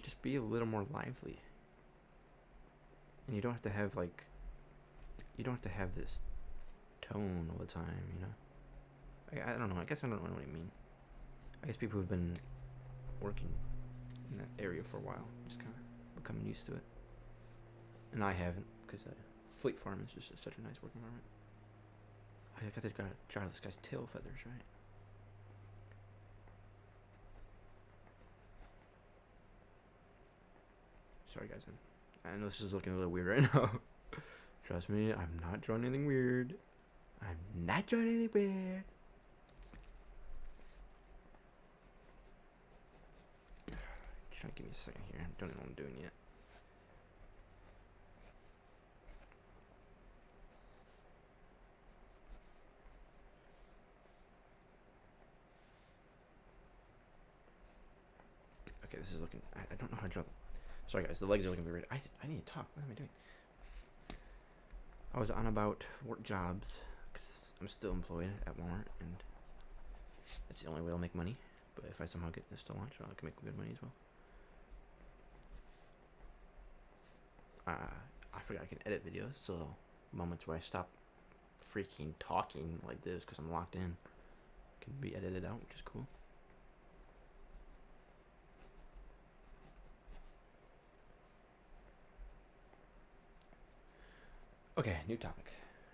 Speaker 1: just be a little more lively. And you don't have to have this tone all the time. I don't know. I guess I don't know what I mean. I guess people who've been working in that area for a while just kind of becoming used to it. And I haven't, because Fleet Farm is just such a nice work environment. I got to try this guy's tail feathers, right? Sorry, guys. I know this is looking a little weird right now. Trust me, I'm not drawing anything weird. I'm not drawing anything weird. Trying to give me a second here. I don't even know what I'm doing yet. Okay, this is looking. I don't know how to draw. Sorry, guys. The legs are looking weird. I need to talk. What am I doing? I was on about work jobs because I'm still employed at Walmart, and it's the only way I'll make money. But if I somehow get this to launch, I can make good money as well. I forgot I can edit videos, so moments where I stop freaking talking like this because I'm locked in can be edited out, which is cool. Okay, new topic.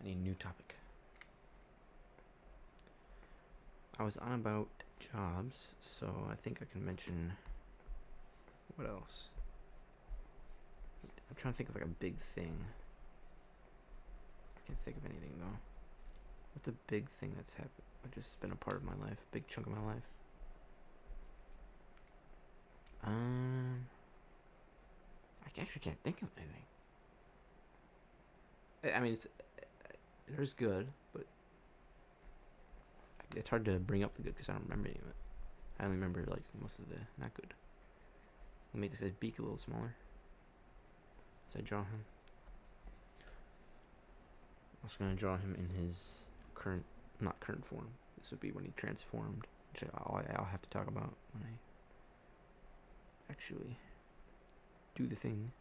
Speaker 1: I need a new topic. I was on about jobs, so I think I can mention what else. I'm trying to think of like a big thing. I can't think of anything though. What's a big thing that's happened? Just been a part of my life, a big chunk of my life. I actually can't think of anything. I mean, there's good, but it's hard to bring up the good because I don't remember any of it. I only remember like most of the not good. I'll make this guy's beak a little smaller. As I draw him. I'm also gonna draw him in his not current form. This would be when he transformed. which I'll have to talk about when I actually do the thing.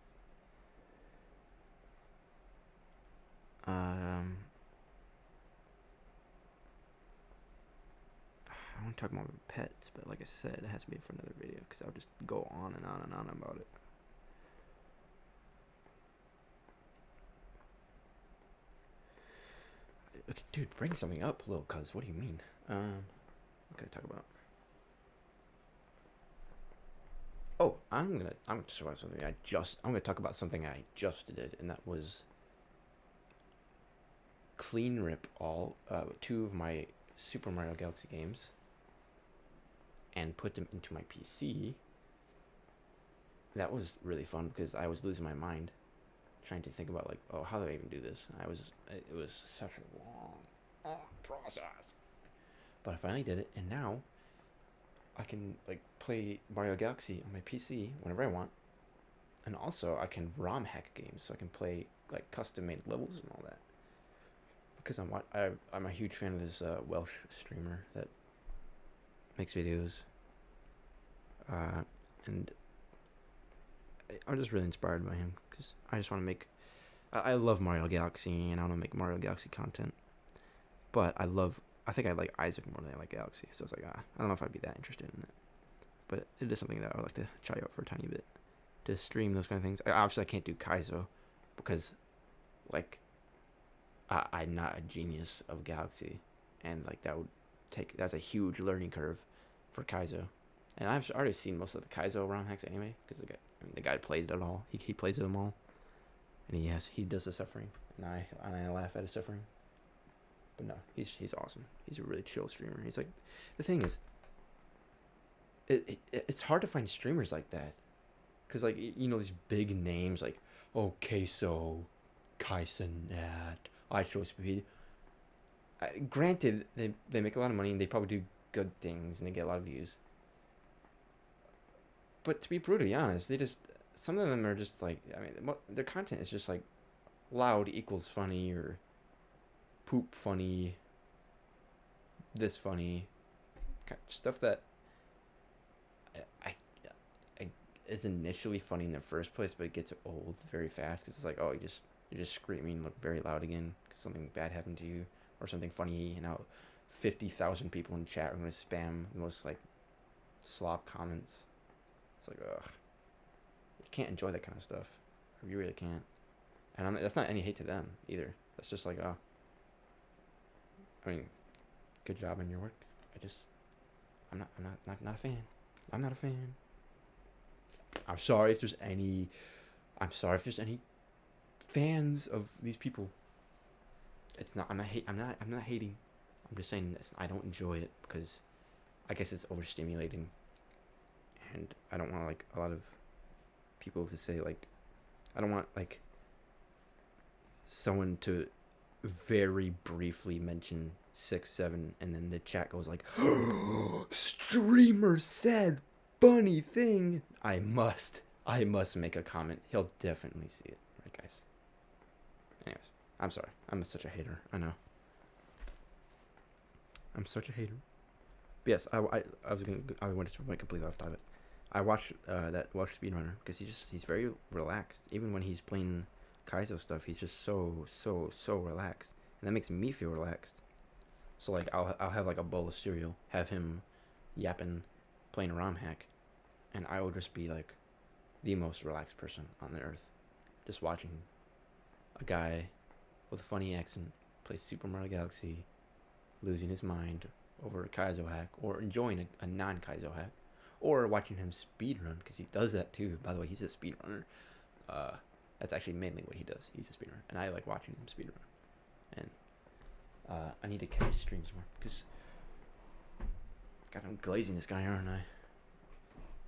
Speaker 1: I want to talk more about pets, but like I said, it has to be for another video because I'll just go on and on and on about it. Okay, dude, bring something up, little cuz. What do you mean? What can I talk about? Oh, I'm gonna talk about something I'm gonna talk about something I just did, and that was clean rip all 2 of my Super Mario Galaxy games and put them into my PC. That was really fun because I was losing my mind trying to think about like, oh, how do I even do this? It was such a long process. But I finally did it, and now I can like play Mario Galaxy on my PC whenever I want. And also I can ROM hack games, so I can play like custom made levels and all that. Because I'm a huge fan of this Welsh streamer that makes videos, and I'm just really inspired by him because I just want to make. I love Mario Galaxy and I want to make Mario Galaxy content, but I think I like Isaac more than I like Galaxy, so it's like I don't know if I'd be that interested in it, but it is something that I would like to try out for a tiny bit, to stream those kind of things. Obviously, I can't do Kaizo because, like, I'm not a genius of Galaxy, and like that's a huge learning curve for Kaizo, and I've already seen most of the Kaizo ROM hacks anyway because the guy plays it all. He plays them all, and he does the suffering, and I laugh at his suffering. But no, he's awesome. He's a really chill streamer. He's like, the thing is, it's hard to find streamers like that, cause like these big names like Queso, Kaizenat, iShowSpeed. Granted, they make a lot of money and they probably do good things and they get a lot of views. But to be brutally honest, some of them are just like, I mean, their content is just like loud equals funny or poop funny, this funny, stuff that I is initially funny in the first place, but it gets old very fast because it's like, oh, you're just screaming look very loud again because something bad happened to you or something funny, and now 50,000 people in chat are going to spam the most like slop comments. It's like, ugh, you can't enjoy that kind of stuff. You really can't. And that's not any hate to them either. That's just like, oh, I mean, good job in your work. I'm not a fan. I'm not a fan. I'm sorry if there's any fans of these people. It's not. I'm not hating. I'm just saying this. I don't enjoy it because I guess it's overstimulating, and I don't want like a lot of people to say like, I don't want like someone to very briefly mention 6-7 and then the chat goes like, streamer said funny thing. I must make a comment. He'll definitely see it, right, guys? Anyways, I'm sorry. I'm such a hater. I know. I'm such a hater. But yes, I went completely off topic. I watched that Welsh speedrunner because he's very relaxed. Even when he's playing Kaizo stuff, he's just so relaxed, and that makes me feel relaxed. So like I'll have like a bowl of cereal, have him yapping, playing a ROM hack, and I will just be like the most relaxed person on the earth, just watching a guy with a funny accent play Super Mario Galaxy, losing his mind over a Kaizo hack, or enjoying a non-Kaizo hack, or watching him speedrun, because he does that too. By the way, he's a speedrunner. That's actually mainly what he does. He's a speedrunner, and I like watching him speedrun. And I need to catch his streams more, because God, I'm glazing this guy, aren't I?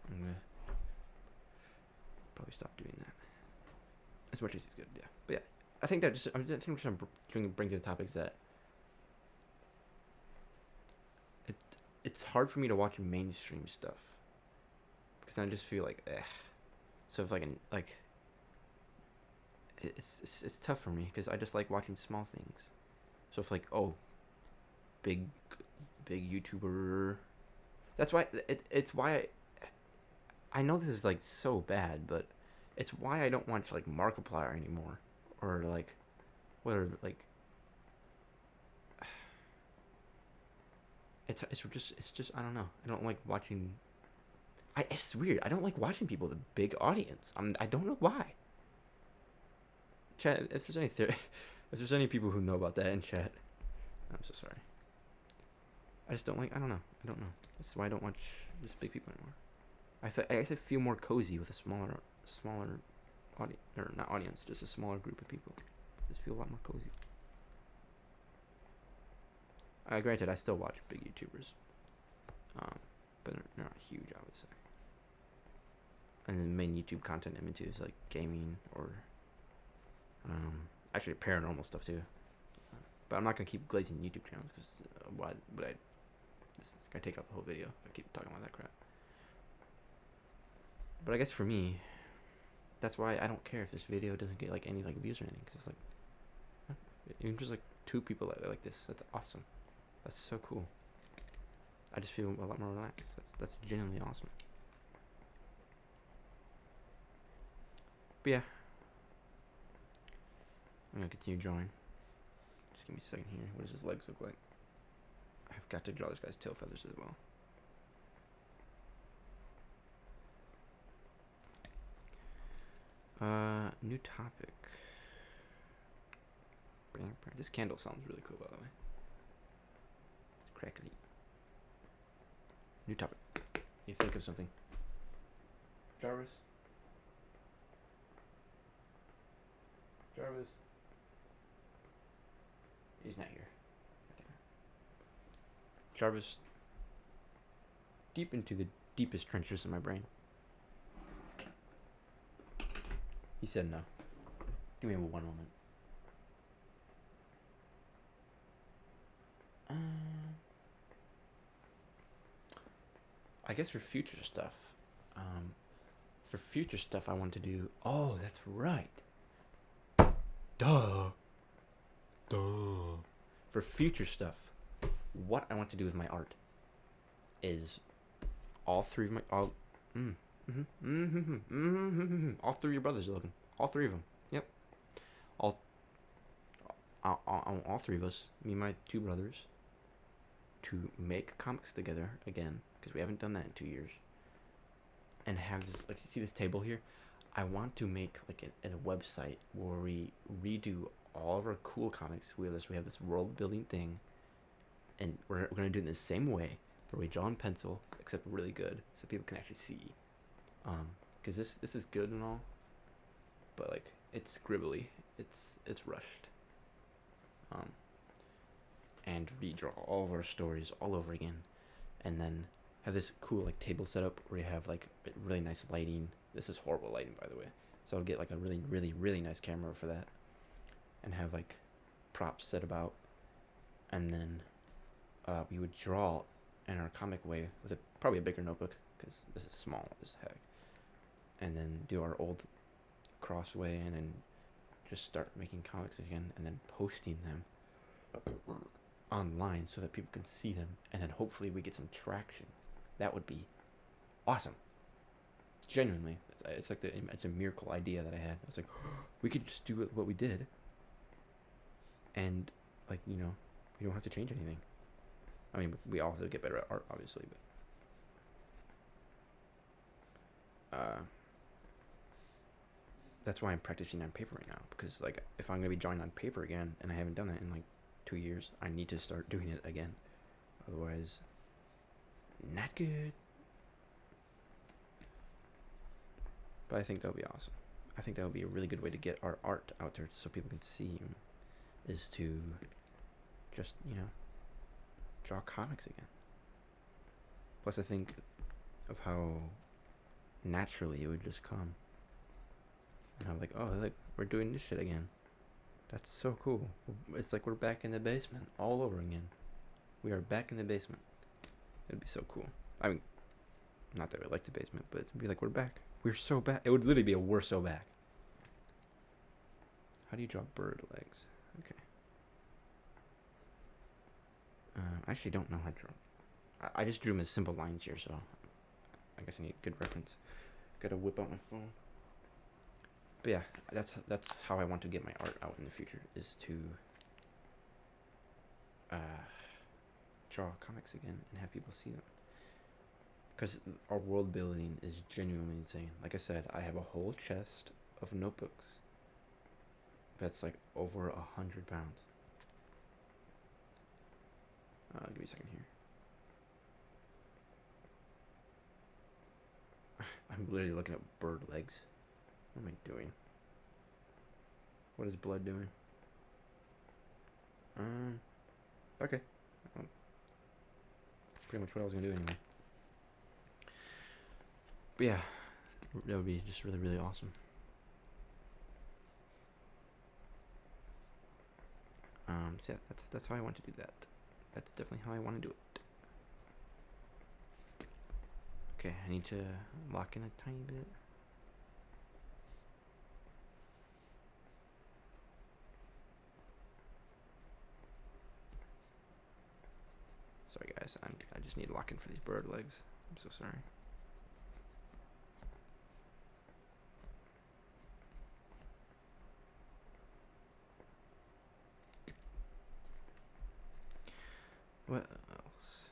Speaker 1: I'm gonna probably stop doing that. As much as he's good, yeah. But yeah, I think I'm trying to bring to the topics that it's hard for me to watch mainstream stuff because I just feel like, so if it's tough for me because I just like watching small things. So if like, oh, big YouTuber That's why it's why I know this is like so bad, but it's why I don't watch like Markiplier anymore, or like, what are like. It's just I don't know. I don't like watching. It's weird. I don't like watching people with a big audience. I don't know why. Chat. If there's any if there's any people who know about that in chat, I'm so sorry. I just don't like. I don't know. I don't know. That's why I don't watch just big people anymore. I guess I feel more cozy with a smaller audience, or not audience, just a smaller group of people. Just feel a lot more cozy. Granted, I still watch big YouTubers, but they're not huge, I would say. And the main YouTube content I'm into is like gaming or actually paranormal stuff too. But I'm not gonna keep glazing YouTube channels because why would I? This is gonna take up the whole video. I keep talking about that crap. But I guess for me, that's why I don't care if this video doesn't get like any like views or anything, because it's like even just like 2 people that like this. That's awesome. That's so cool. I just feel a lot more relaxed. That's genuinely awesome. But yeah, I'm gonna continue drawing. Just give me a second here. What does his legs look like? I've got to draw this guy's tail feathers as well. New topic. This candle sounds really cool, by the way. It's crackly. New topic. You think of something. Jarvis? Jarvis? He's not here. Jarvis. Deep into the deepest trenches of my brain. He said no. Give me 1 moment. I guess for future stuff. I want to do. Oh, that's right. Duh. For future stuff, what I want to do with my art is all 3 of my all 3 of your brothers, Logan. All 3 of them. Yep. All 3 of us, me and my 2 brothers, to make comics together again, because we haven't done that in 2 years. And have this, like, you see this table here? I want to make like a website where we redo all of our cool comics. We have this world building thing, and we're gonna do it in the same way, where we draw in pencil, except really good, so people can actually see. Because this is good and all, but like it's scribbly, it's rushed. And redraw all of our stories all over again, and then have this cool like table setup where you have like really nice lighting. This is horrible lighting, by the way, so I'll get like a really nice camera for that, and have like props set about, and then we would draw in our comic way with probably a bigger notebook, because this is small as heck, and then do our old crossway, and then just start making comics again, and then posting them online so that people can see them, and then hopefully we get some traction. That would be awesome. Genuinely, it's like it's a miracle idea that I had. I was like, we could just do what we did, and like, you know, we don't have to change anything. I mean, we all have to get better at art, obviously, but that's why I'm practicing on paper right now, because like if I'm gonna be drawing on paper again, and I haven't done that in like 2 years, I need to start doing it again. Otherwise, not good. But I think that would be awesome. I think that would be a really good way to get our art out there so people can see, is to just, you know, draw comics again. Plus, I think of how naturally it would just come. And I'm like, oh, look, we're doing this shit again. That's so cool. It's like we're back in the basement all over again. We are back in the basement. It'd be so cool. I mean, not that we like the basement, but it'd be like we're back. We're so back. It would literally be a we're so back. How do you draw bird legs? Okay. I actually don't know how to draw. I just drew them as simple lines here, so I guess I need good reference. Gotta whip out my phone. But yeah, that's how I want to get my art out in the future, is to draw comics again and have people see them. Because our world building is genuinely insane. Like I said, I have a whole chest of notebooks that's like over 100 pounds. Give me a second here. I'm literally looking at bird legs. What am I doing? What is blood doing? Okay. Well, pretty much what I was gonna do anyway. But yeah, that would be just really, really awesome. So yeah, that's how I want to do that. That's definitely how I want to do it. Okay, I need to lock in a tiny bit. Sorry guys, I just need to lock in for these bird legs. I'm so sorry. What else?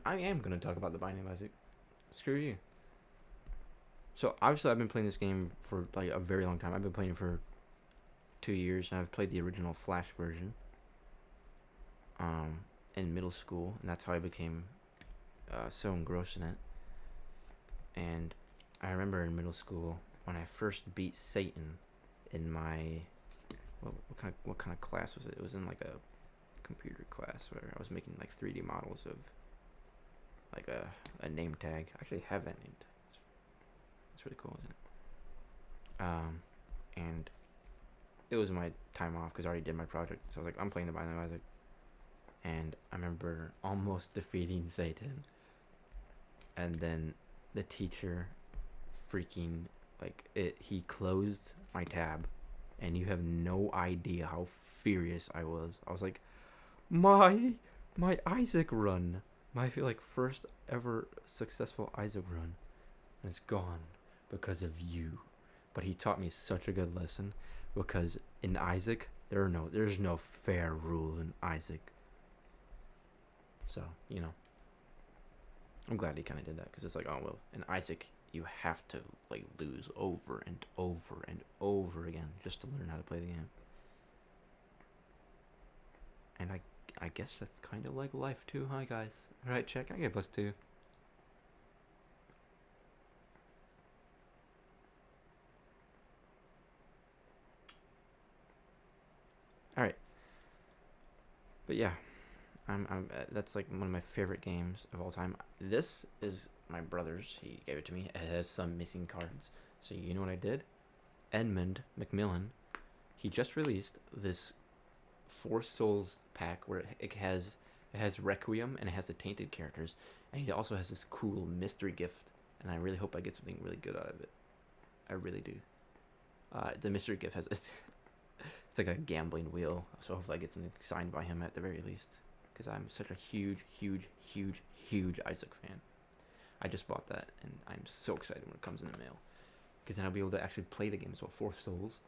Speaker 1: I am gonna talk about The Binding of Isaac. Screw you. So obviously I've been playing this game for like a very long time. I've been playing it for 2 years, and I've played the original Flash version in middle school, and that's how I became so engrossed in it. And I remember in middle school when I first beat Satan in my what kind of class was it? It was in like a computer class where I was making like 3D models of like a name tag. I actually have that name tag. It's really cool, isn't it? And it was my time off because I already did my project, so I was like, I'm playing The Binding of Isaac. And I remember almost defeating Satan, and then the teacher freaking he closed my tab, and you have no idea how furious I was. I was like, my Isaac run, my first ever successful Isaac run is gone because of you. But he taught me such a good lesson, because in Isaac there's no fair rule in Isaac. So, I'm glad he kind of did that, because it's like, oh, well, in Isaac, you have to, lose over and over and over again just to learn how to play the game. And I guess that's kind of like life too, huh, guys? Alright, check. I get +2. Alright. But yeah. I'm that's like one of my favorite games of all time. This is my brother's. He gave it to me. It has some missing cards. So you know what I did? Edmund McMillan, he just released this Four Souls pack where it has Requiem, and it has the tainted characters, and he also has this cool mystery gift, and I really hope I get something really good out of it. I really do. The mystery gift has it's like a gambling wheel, so hopefully I get something signed by him at the very least, because I'm such a huge Isaac fan. I just bought that, and I'm so excited when it comes in the mail, because then I'll be able to actually play the game as well. Four Souls.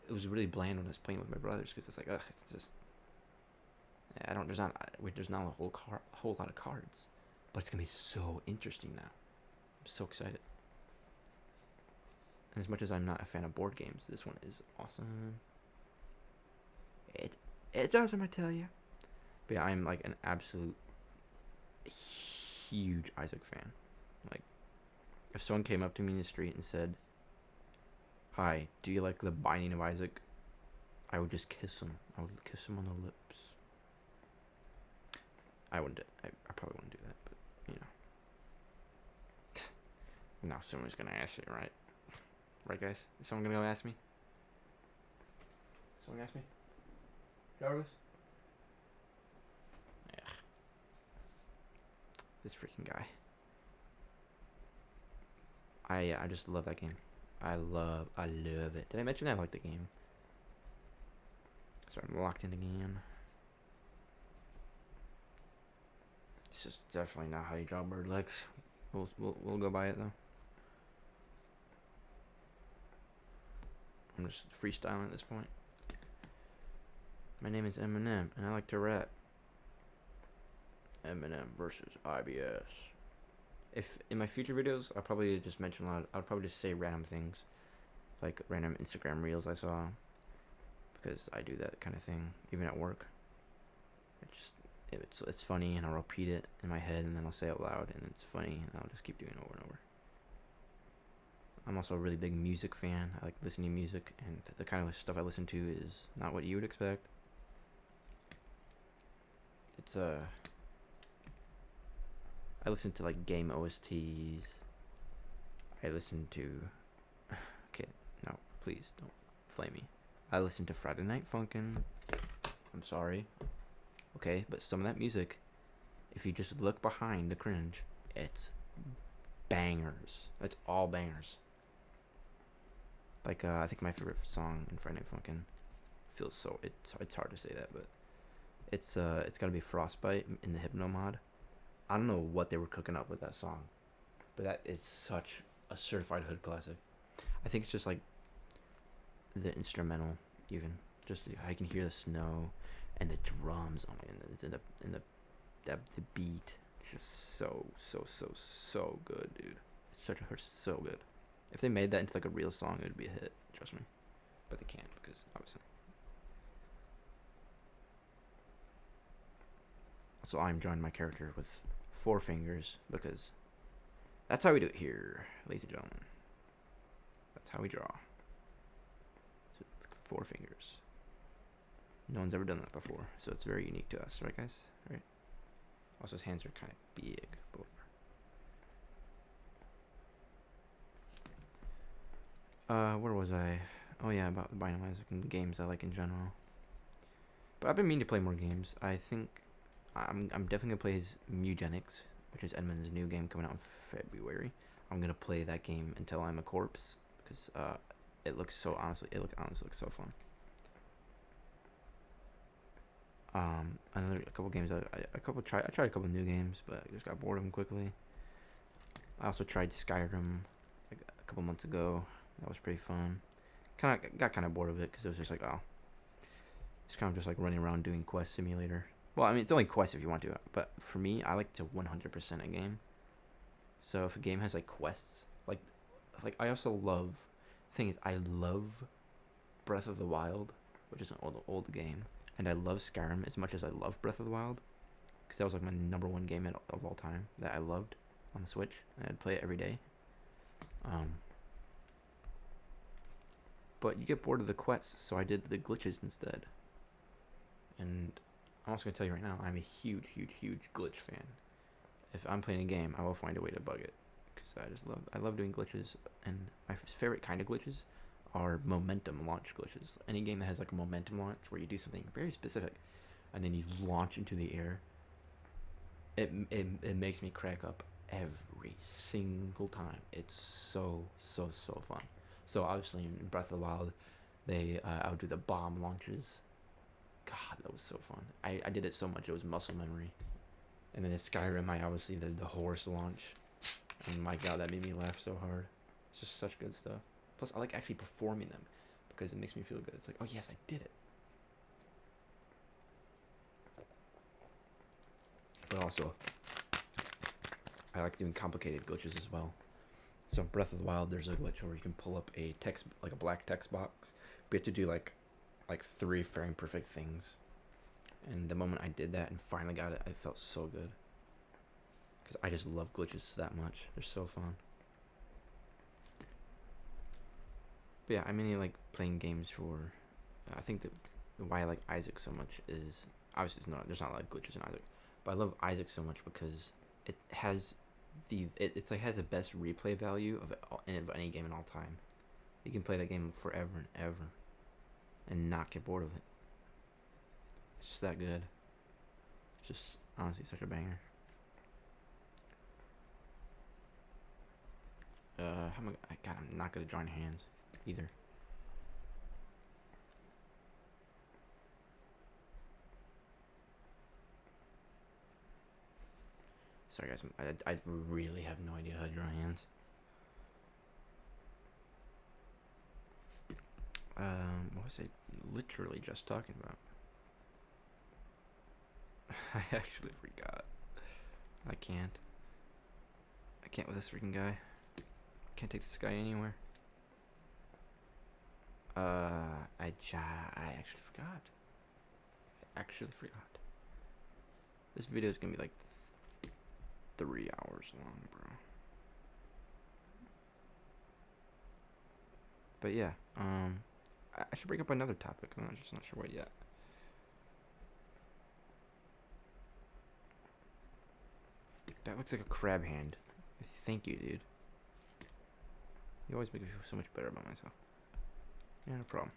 Speaker 1: It was really bland when I was playing with my brothers, because it's like, it's just, there's not a whole lot of cards, but it's gonna be so interesting now. I'm so excited. And as much as I'm not a fan of board games, this one is awesome. It's awesome, I tell you. But yeah, I'm like an absolute huge Isaac fan. Like, if someone came up to me in the street and said, "Hi, do you like The Binding of Isaac?" I would just kiss him. I would kiss him on the lips. I wouldn't. I probably wouldn't do that, but now someone's gonna ask you, right? Right, guys? Is someone gonna go ask me? Someone ask me? Jarvis? Yeah. This freaking guy. I just love that game. I love it. Did I mention that I like the game? Sorry, I'm locked in again. It's just definitely not how you draw bird legs. We'll go by it though. I'm just freestyling at this point. My name is Eminem, and I like to rap. Eminem versus IBS. If in my future videos, I'll probably just mention a lot. I'll probably just say random things, like random Instagram reels I saw, because I do that kind of thing even at work. It's funny, and I'll repeat it in my head, and then I'll say it out loud, and it's funny, and I'll just keep doing it over and over. I'm also a really big music fan. I like listening to music, and the kind of stuff I listen to is not what you would expect. It's I listen to like game OSTs. I listen to okay, no, please don't flame me. I listen to Friday Night Funkin'. I'm sorry. Okay, but some of that music, if you just look behind the cringe, it's bangers. It's all bangers. Like I think my favorite song in Friday Night Funkin' feels so it's hard to say that, but it's gotta be Frostbite in the Hypno mod. I don't know what they were cooking up with that song, but that is such a certified hood classic. I think it's just like the instrumental, even just I can hear the snow and the drums on it, and the beat, just so good, dude. It's so good. If they made that into like a real song, it would be a hit. Trust me, but they can't because obviously. So I'm drawing my character with 4 fingers because that's how we do it here, ladies and gentlemen. That's how we draw. So 4 fingers. No one's ever done that before, so it's very unique to us, right, guys? Right. Also, his hands are kind of big. Where was I? Oh yeah, about the Binding of Isaac and games I like in general. But I've been meaning to play more games. I think I'm definitely gonna play his Mugenics, which is Edmund's new game coming out in February. I'm gonna play that game until I'm a corpse because it looks honestly looks so fun. A couple games I tried a couple new games, but I just got bored of them quickly. I also tried Skyrim like a couple months ago. That was pretty fun. Got kind of bored of it because it was just like, oh, it's kind of just like running around doing quest simulator. Well, I mean, it's only quest if you want to, but for me, I like to 100% a game. So if a game has like quests, like I also love. Thing is, I love Breath of the Wild, which is an old game, and I love Skyrim as much as I love Breath of the Wild, because that was like my #1 game of all time that I loved on the Switch, and I'd play it every day. But you get bored of the quests, so I did the glitches instead. And I'm also gonna tell you right now, I'm a huge glitch fan. If I'm playing a game, I will find a way to bug it, because I love doing glitches. And my favorite kind of glitches are momentum launch glitches. Any game that has like a momentum launch where you do something very specific, and then you launch into the air. It makes me crack up every single time. It's so fun. So obviously in Breath of the Wild, I would do the bomb launches. God, that was so fun. I did it so much it was muscle memory. And then in Skyrim, I obviously did the horse launch. And my God, that made me laugh so hard. It's just such good stuff. Plus, I like actually performing them because it makes me feel good. It's like, oh yes, I did it. But also, I like doing complicated glitches as well. So in Breath of the Wild, there's a glitch where you can pull up a text, like a black text box. We have to do like 3 frame perfect things. And the moment I did that and finally got it, I felt so good. Because I just love glitches that much. They're so fun. But yeah, I mainly like playing games for... I think that why I like Isaac so much is... Obviously, there's not a lot of glitches in Isaac. But I love Isaac so much because it has it's like has the best replay value of any game in all time. You can play that game forever and ever and not get bored of it. It's just that good. It's just honestly such a banger. How am God, I'm not good at drawing hands either. Sorry guys, I really have no idea how to draw hands. What was I literally just talking about? I actually forgot. I can't with this freaking guy. Can't take this guy anywhere. I actually forgot. This video is gonna be like 3 hours long, bro. But yeah, I should bring up another topic. I'm just not sure what yet. That looks like a crab hand. Thank you, dude. You always make me feel so much better about myself. Yeah, no problem.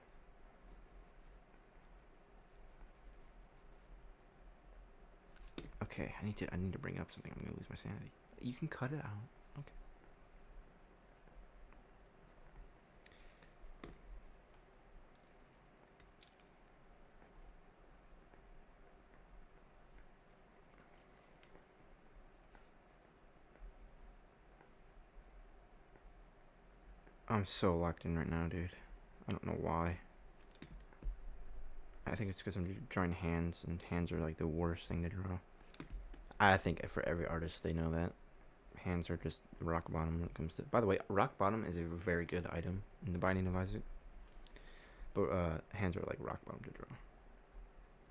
Speaker 1: Okay, I need to bring up something. I'm gonna lose my sanity. You can cut it out. Okay. I'm so locked in right now, dude. I don't know why. I think it's because I'm drawing hands, and hands are like the worst thing to draw. I think for every artist, they know that. Hands are just rock bottom when it comes to... By the way, rock bottom is a very good item in the Binding of Isaac. But hands are like rock bottom to draw.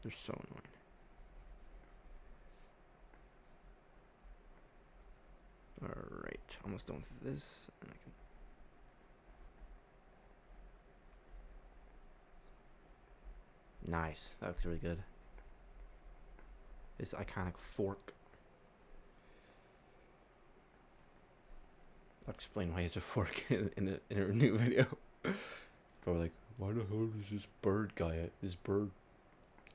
Speaker 1: They're so annoying. Alright, almost done with this. And I can... Nice, that looks really good. This iconic fork. I'll explain why it's a fork in a new video. Probably like, why the hell does this bird guy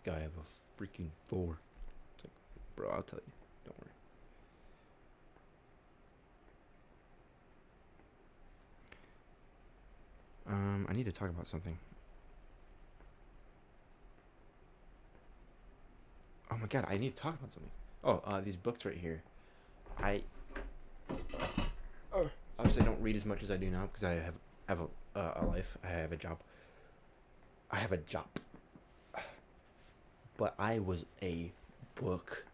Speaker 1: have a freaking fork? It's like, bro, I'll tell you. Don't worry. I need to talk about something. Oh my god, I need to talk about something. Oh, these books right here. Obviously I don't read as much as I do now because I have a life. I have a job. But I was a book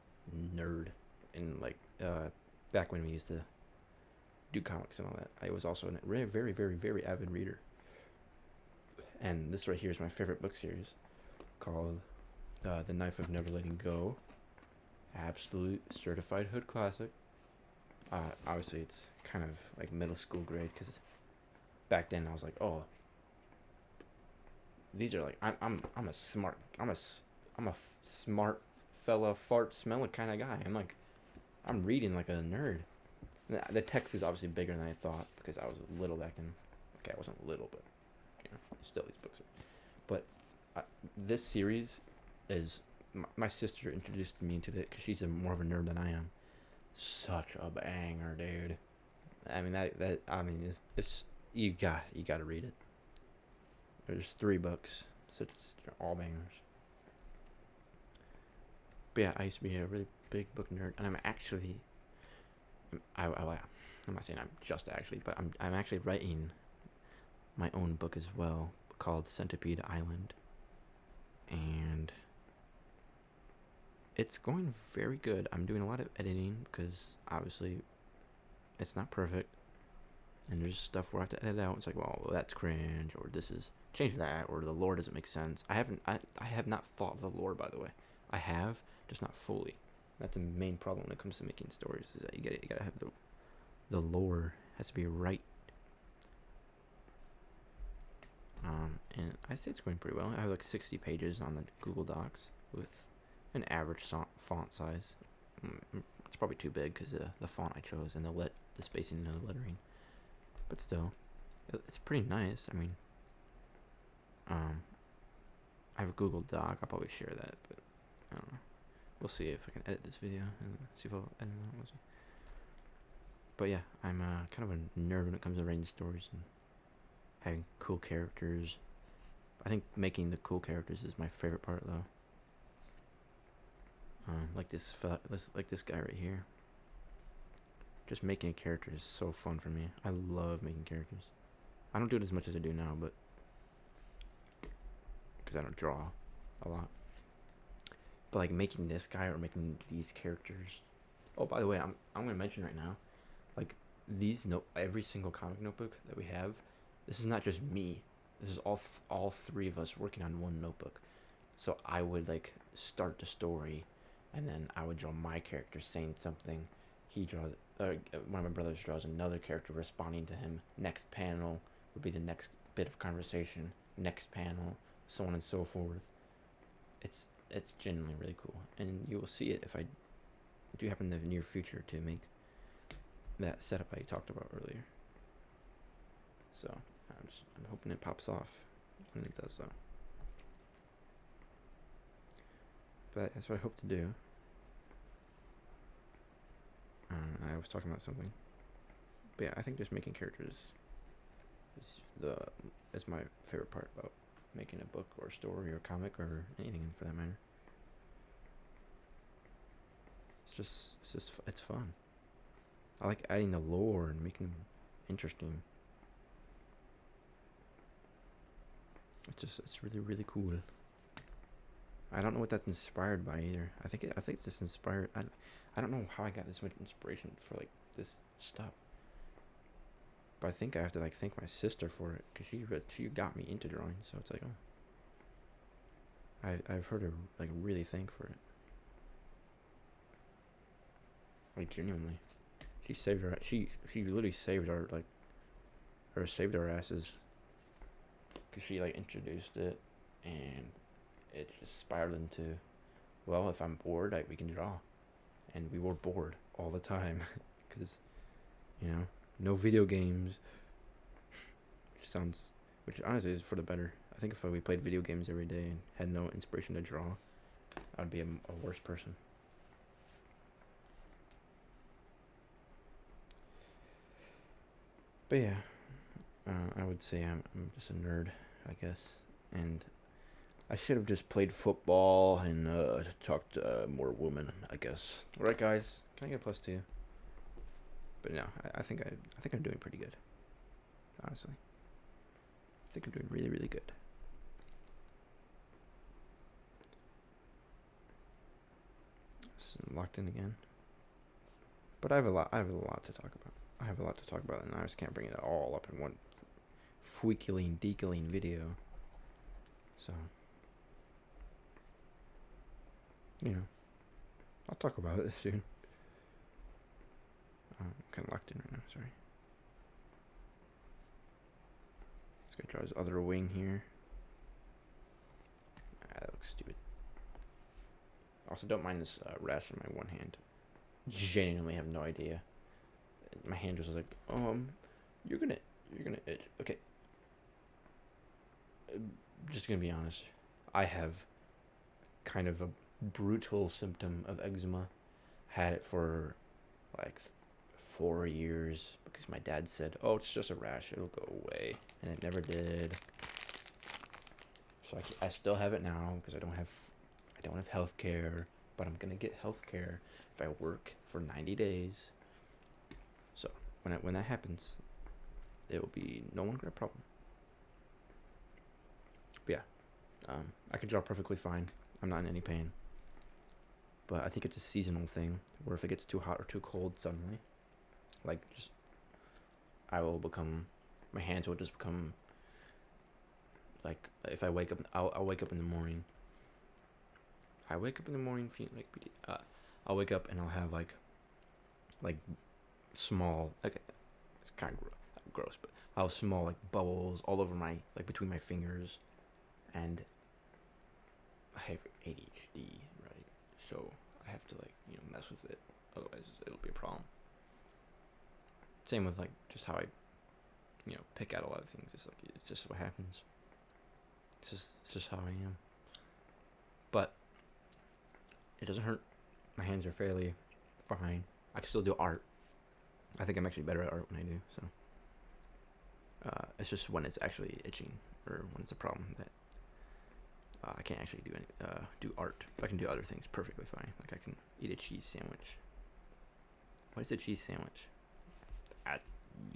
Speaker 1: nerd in like back when we used to do comics and all that. I was also a very, very, very, very avid reader. And this right here is my favorite book series called The Knife of Never Letting Go. Absolute certified hood classic. Obviously it's kind of like middle school grade because back then I was like, oh, these are like I'm a smart fella fart smelling kind of guy. I'm reading like a nerd. The text is obviously bigger than I thought because I was little back then. Okay, I wasn't little, but you know, still these books. But this series is my sister introduced me to it because she's more of a nerd than I am. Such a banger, dude. I mean it's you got to read it. There's 3 books, so it's all bangers. But yeah, I used to be a really big book nerd, and I'm not saying I'm just actually, but I'm actually writing my own book as well called Centipede Island, and it's going very good. I'm doing a lot of editing because obviously it's not perfect, and there's stuff where I have to edit out. It's like, well, that's cringe, or this is change that, or the lore doesn't make sense. I have not thought of the lore, by the way. I have, just not fully. That's the main problem when it comes to making stories, is that you gotta have the lore has to be right. And I say it's going pretty well. I have like 60 pages on the Google Docs with an average font size. It's probably too big because the font I chose and the spacing and the lettering. But still, it's pretty nice. I mean, I have a Google Doc. I'll probably share that, but I don't know. We'll see if I can edit this video and see if I'll edit it. We'll see. But yeah, I'm kind of a nerd when it comes to writing stories and having cool characters. I think making the cool characters is my favorite part, though. Like this guy right here. just making a character is so fun for me. I love making characters. I don't do it as much as I do now, but because I don't draw a lot. But like making this guy or making these characters. Oh, by the way, I'm gonna mention right now, like every single comic notebook that we have, this is not just me. This is all three of us working on one notebook. So I would like start the story, and then I would draw my character saying something. He draws. One of my brothers draws another character responding to him. Next panel would be the next bit of conversation. Next panel, so on and so forth. It's genuinely really cool, and you will see it if I do happen in the near future to make that setup I talked about earlier. So I'm hoping it pops off when it does, though. But that's what I hope to do. I was talking about something, but yeah, I think just making characters is my favorite part about making a book or a story or a comic or anything for that matter. It's fun. I like adding the lore and making them interesting. It's really, really cool. I don't know what that's inspired by either. I think it's just inspired. I don't know how I got this much inspiration for like this stuff. But I think I have to like thank my sister for it, because she got me into drawing. So it's like, oh, I've heard her like really thank for it. Like genuinely, she literally saved our asses, because she like introduced it, and it just spiraled into, well, if I'm bored, we can draw, and we were bored all the time, because no video games. Which honestly is for the better. I think if we played video games every day and had no inspiration to draw, I'd be a worse person. But yeah, I would say I'm just a nerd, I guess, and I should have just played football and talked to more women, I guess. Right, guys? Can I get a +2? But no, I think I'm doing pretty good. Honestly, I think I'm doing really, really good. So I'm locked in again. But I have a lot to talk about. And I just can't bring it all up in one freaking decaling video. So, I'll talk about it soon. I'm kind of locked in right now, sorry. This guy draws other wing here. That looks stupid. Also, don't mind this rash on my one hand. Genuinely have no idea. My hand was like, you're gonna itch. Okay. Just gonna be honest. I have kind of a brutal symptom of eczema. Had it for like 4 years, because my dad said, oh, it's just a rash, it'll go away, and it never did. So I still have it now, because I don't have health care, but I'm gonna get health care if I work for 90 days. So when that happens, it will be no longer a problem. But yeah, I can draw perfectly fine. I'm not in any pain. But I think it's a seasonal thing, where if it gets too hot or too cold suddenly, my hands will just become, like, if I wake up, I'll wake up in the morning. I wake up in the morning feeling like, I'll wake up and I'll have like small, like, it's kind of gross, but I'll have small like bubbles all over between my fingers, and I have ADHD, right? So I have to mess with it, otherwise it'll be a problem. Same with just how I pick out a lot of things. It's just what happens. It's just how I am. But it doesn't hurt. My hands are fairly fine. I can still do art. I think I'm actually better at art when I do. So it's just when it's actually itching, or when it's a problem, that I can't actually do art. But I can do other things perfectly fine. Like I can eat a cheese sandwich. What is a cheese sandwich?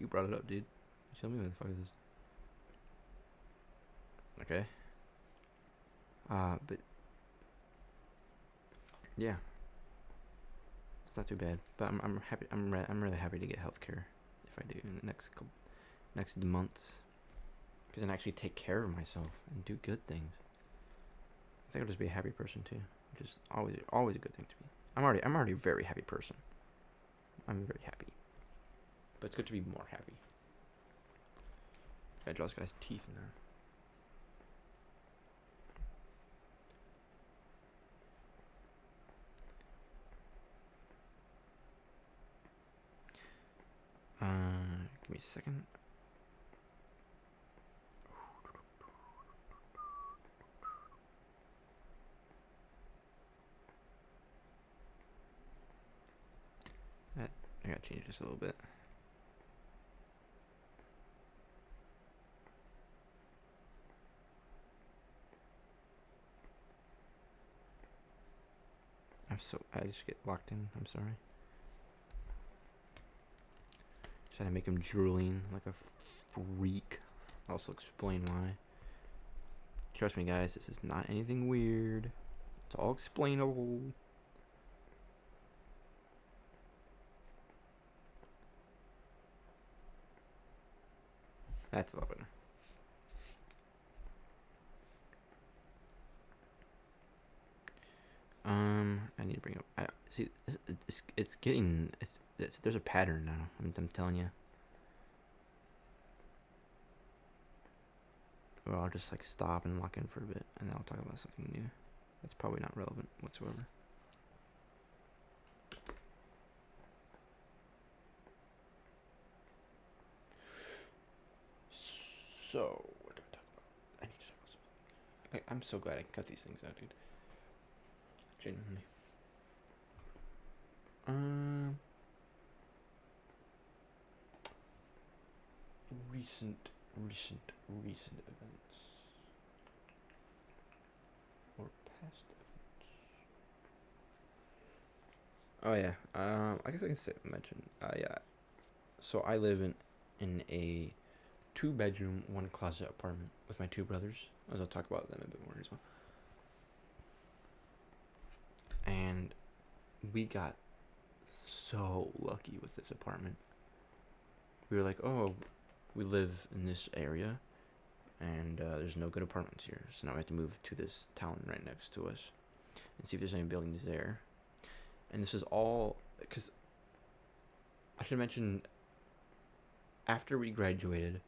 Speaker 1: You brought it up, dude. Tell me what the fuck is this. Okay. But yeah, it's not too bad. But I'm happy. I'm really happy to get healthcare if I do in the next months, because then I actually take care of myself and do good things. I think I'll just be a happy person too, which is always a good thing to be. I'm already a very happy person. I'm very happy, but it's good to be more happy. I draw this guy's teeth in there. Give me a second. I gotta change this a little bit. I just get locked in. I'm sorry. Trying to make him drooling like a freak. I'll also explain why. Trust me, guys. This is not anything weird. It's all explainable. That's a lot better. I need to bring up. I see. It's getting. There's a pattern now. I'm telling you. Or I'll just like stop and lock in for a bit, and then I'll talk about something new. That's probably not relevant whatsoever. So, what do I talk about? I need to talk about something. I'm so glad I can cut these things out, dude. Genuinely. Recent events or past events. Oh yeah. I guess I can mention. Yeah. So I live in a 2-bedroom, 1-closet apartment with my 2 brothers. As I'll talk about them a bit more as well. And we got so lucky with this apartment. We were like, oh, we live in this area, and there's no good apartments here. So now we have to move to this town right next to us and see if there's any buildings there. And this is all because I should mention, after we graduated,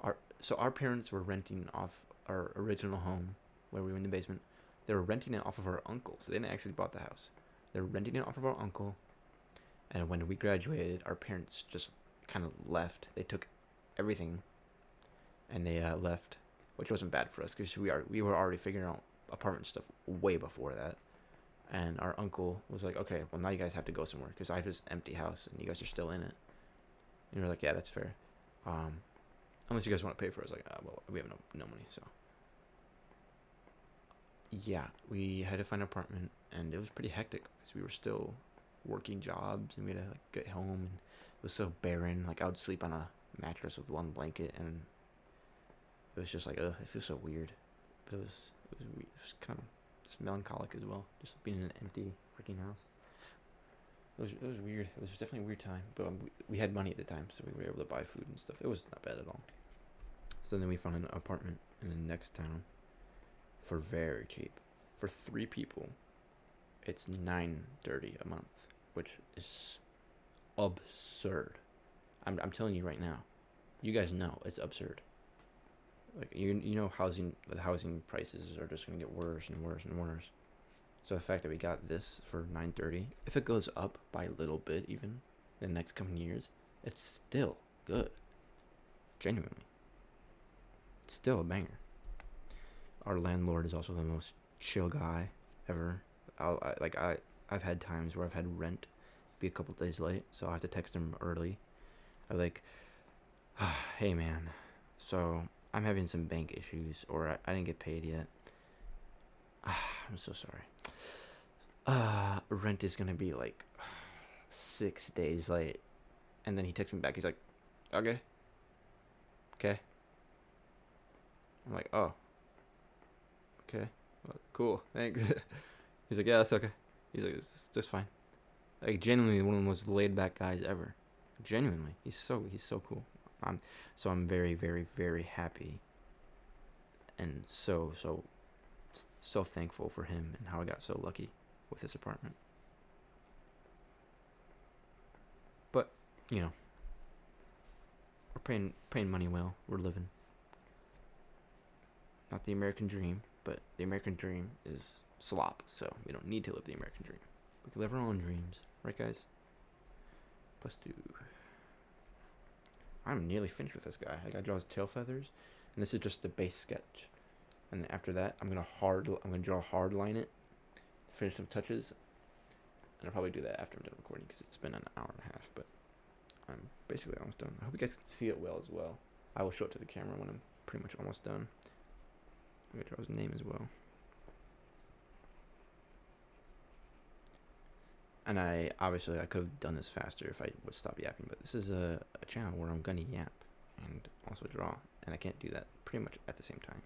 Speaker 1: our parents were renting off our original home where we were in the basement. They were renting it off of our uncle, so they didn't actually bought the house. They were renting it off of our uncle, and when we graduated, our parents just kind of left. They took everything, and they left, which wasn't bad for us because we were already figuring out apartment stuff way before that. And our uncle was like, okay, well, now you guys have to go somewhere because I have this empty house and you guys are still in it. And we were like, yeah, that's fair. Unless you guys want to pay for it. I was like, well, we have no money, so. Yeah, we had to find an apartment, and it was pretty hectic because we were still working jobs, and we had to like get home, and it was so barren. Like I would sleep on a mattress with one blanket, and it was just like, it feels so weird. But it was kind of just melancholic as well, just being in an empty freaking house. It was weird. It was definitely a weird time, but we had money at the time, so we were able to buy food and stuff. It was not bad at all. So then we found an apartment in the next town for very cheap. For 3 people, it's $930 a month, which is absurd. I'm telling you right now. You guys know it's absurd. Like you know the housing prices are just gonna get worse and worse and worse. So the fact that we got this for $930, if it goes up by a little bit even in the next coming years, it's still good. Genuinely. It's still a banger. Our landlord is also the most chill guy ever. I've had times where I've had rent be a couple days late, so I have to text him early. I'm like, hey man, so I'm having some bank issues, or I didn't get paid yet. I'm so sorry. Rent is gonna be like 6 days late. And then he texts me back. He's like, Okay. Okay. I'm like, oh, okay. Well, cool. Thanks. He's like, yeah, that's okay. He's like, it's just fine. Like, genuinely one of the most laid back guys ever. Genuinely. He's so cool. I'm very, very, very happy and so thankful for him and how I got so lucky with this apartment. But, you know, we're paying money well. We're living. Not the American dream, but the American dream is slop, so we don't need to live the American dream. We can live our own dreams, right, guys? Plus two. I'm nearly finished with this guy. I gotta draw his tail feathers, and this is just the base sketch. And then after that, I'm gonna draw hard line it, finish some touches, and I'll probably do that after I'm done recording because it's been an hour and a half. But I'm basically almost done. I hope you guys can see it well as well. I will show it to the camera when I'm pretty much almost done. I'm gonna draw his name as well. And I could have done this faster if I would stop yapping, but this is a channel where I'm gonna yap and also draw, and I can't do that pretty much at the same time.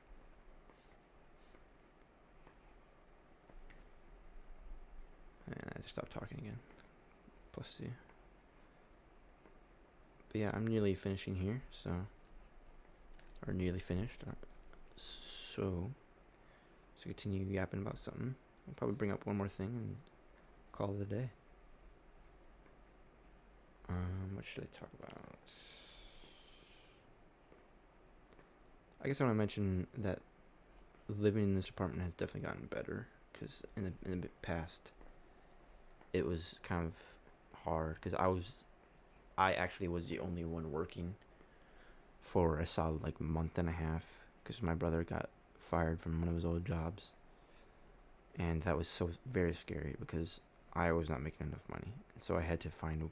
Speaker 1: And I just stopped talking again. Plus two. But yeah, I'm nearly finishing here, so, or nearly finished. So continue yapping about something. I'll probably bring up one more thing and call it a day. What should I talk about? I guess I want to mention that living in this apartment has definitely gotten better, because in the past it was kind of hard because I actually was the only one working for a solid like month and a half because my brother got fired from one of his old jobs, and that was so very scary because I was not making enough money, so I had to find